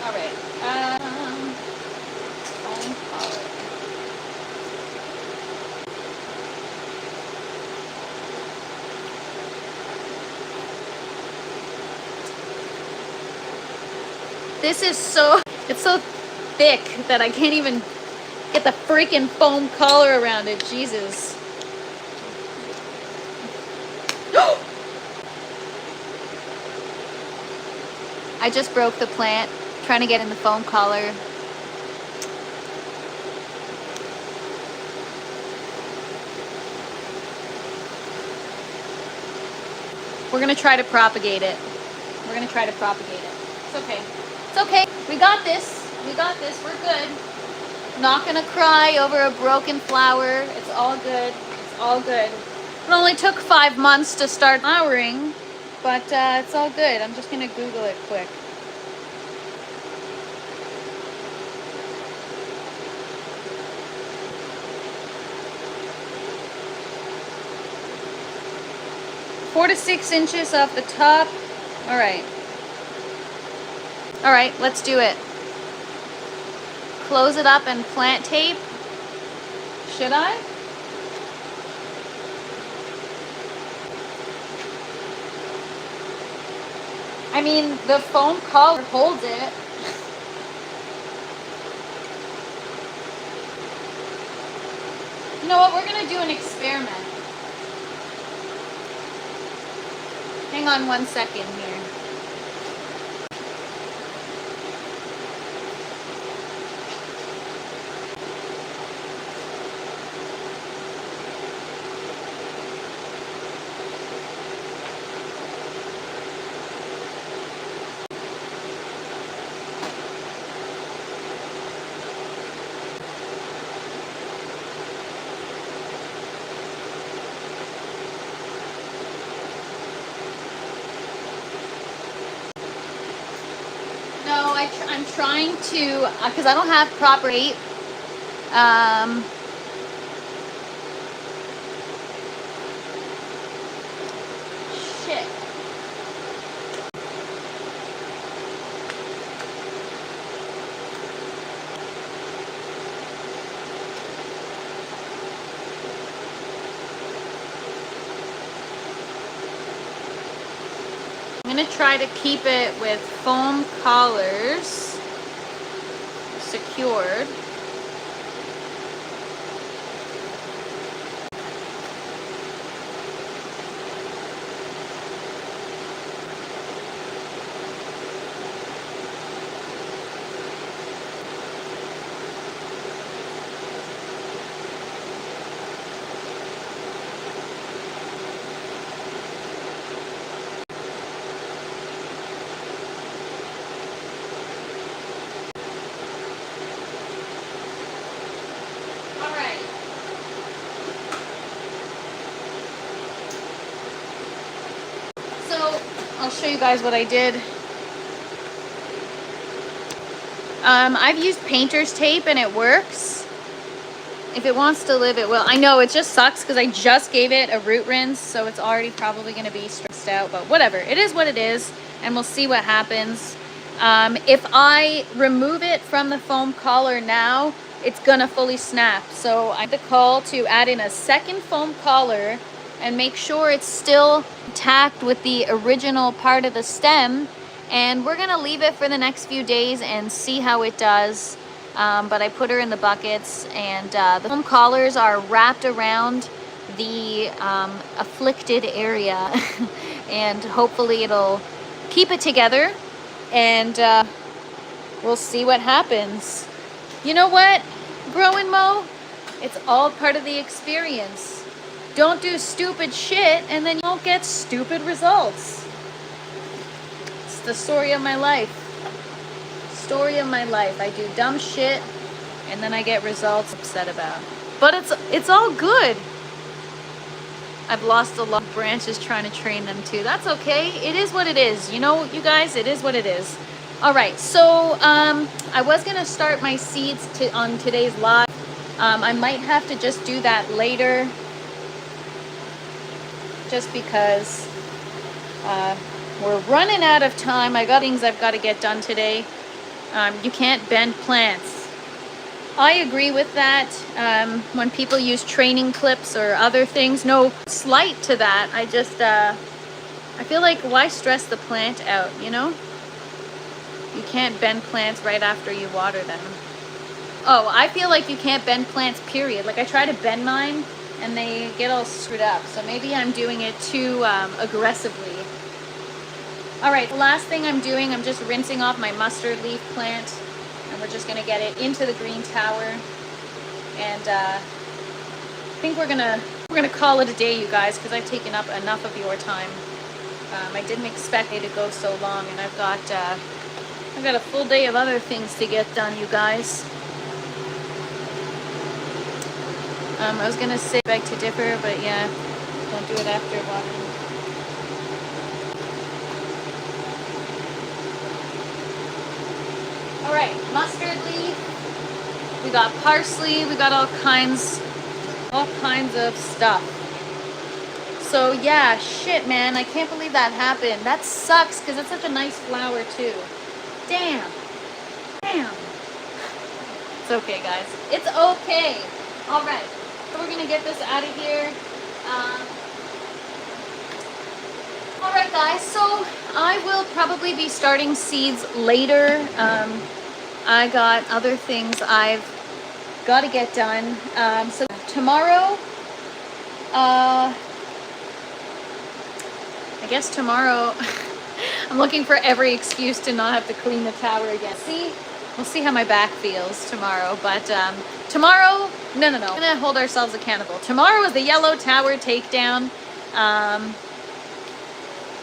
All right. Foam collar. This is so, it's so thick that I can't even get the freaking foam collar around it. Jesus. I just broke the plant trying to get in the foam collar. We're gonna try to propagate it. We're gonna try to propagate it. It's okay. It's okay. We got this. We got this. We're good. Not gonna cry over a broken flower. It's all good. It's all good. It only took 5 months to start flowering, but it's all good. I'm just gonna Google it quick. Four to 6 inches off the top. All right. All right, let's do it. Close it up and plant tape. Should I? I mean, the foam collar holds it. You know what? We're gonna do an experiment. Hang on 1 second here. No, I'm trying to, because I don't have proper tape. Shit. I'm going to try to keep it with foam collars secured. I'll show you guys what I did. I've used painter's tape and it works. If it wants to live, it will. I know it just sucks because I just gave it a root rinse, so it's already probably going to be stressed out, but whatever. It is what it is, and we'll see what happens. If I remove it from the foam collar now, it's going to fully snap. So I have the call to add in a second foam collar and make sure it's still intact with the original part of the stem. And we're going to leave it for the next few days and see how it does. But I put her in the buckets, and the foam collars are wrapped around the afflicted area. And hopefully it'll keep it together, and we'll see what happens. You know what, Grow and Mow? It's all part of the experience. Don't do stupid shit and then you won't get stupid results. It's the story of my life. Story of my life. I do dumb shit and then I get results I'm upset about. But it's all good. I've lost a lot of branches trying to train them too. That's okay. It is what it is. You know, you guys, it is what it is. All right, so I was gonna start my seeds on today's live. I might have to just do that later, just because we're running out of time. I got things I've got to get done today. You can't bend plants. I agree with that. When people use training clips or other things, no slight to that. I just, I feel like why stress the plant out, you know? You can't bend plants right after you water them. Oh, I feel like you can't bend plants, period. Like I try to bend mine and they get all screwed up. So maybe I'm doing it too aggressively. All right, the last thing I'm doing, I'm just rinsing off my mustard leaf plant, and we're just gonna get it into the green tower. And I think we're gonna call it a day, you guys, because I've taken up enough of your time. I didn't expect it to go so long, and I've got a full day of other things to get done, you guys. I was gonna say beg to differ, but yeah, don't do it after watering. All right, mustard leaf. We got parsley. We got all kinds of stuff. So yeah, shit, man, I can't believe that happened. That sucks because it's such a nice flower too. Damn. It's okay, guys. It's okay. All right, so we're gonna get this out of here. All right, guys, so I will probably be starting seeds later. I got other things I've got to get done. So tomorrow, I guess tomorrow, I'm looking for every excuse to not have to clean the tower again. We'll see how my back feels tomorrow. But tomorrow, no. We're gonna hold ourselves accountable. Tomorrow is the yellow tower takedown.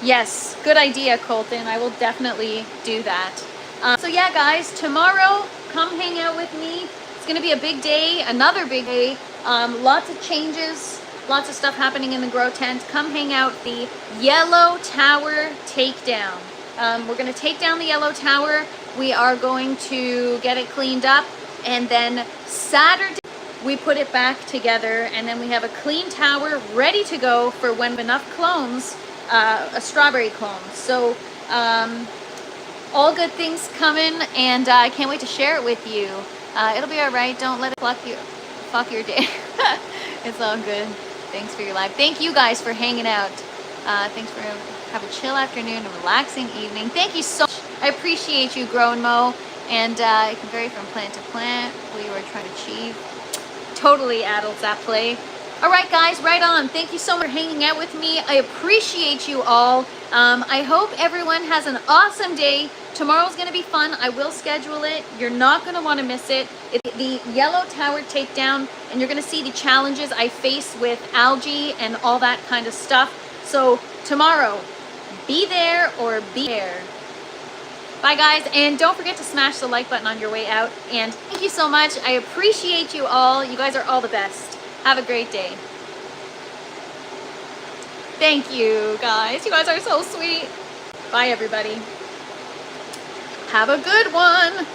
Yes, good idea, Colton. I will definitely do that. So yeah, guys, tomorrow, come hang out with me. It's gonna be a big day, another big day. Lots of changes, lots of stuff happening in the grow tent. Come hang out. The yellow tower takedown. We're gonna take down the yellow tower. We are going to get it cleaned up, and then Saturday we put it back together, and then we have a clean tower ready to go for when enough clones, a strawberry clone. So all good things coming, and I can't wait to share it with you. It'll be all right. Don't let it fuck your day. It's all good. Thanks for your life. Thank you guys for hanging out. Thanks for have a chill afternoon, a relaxing evening. Thank you so much. I appreciate you, Grow and Mow, and it can vary from plant to plant what you are trying to achieve. Totally adults at play. All right, guys, right on. Thank you so much for hanging out with me. I appreciate you all. I hope everyone has an awesome day. Tomorrow's going to be fun. I will schedule it. You're not going to want to miss it. It's the yellow tower takedown, and you're going to see the challenges I face with algae and all that kind of stuff. So tomorrow, be there or be there. Bye, guys, and don't forget to smash the like button on your way out. And thank you so much. I appreciate you all. You guys are all the best. Have a great day. Thank you, guys. You guys are so sweet. Bye, everybody. Have a good one.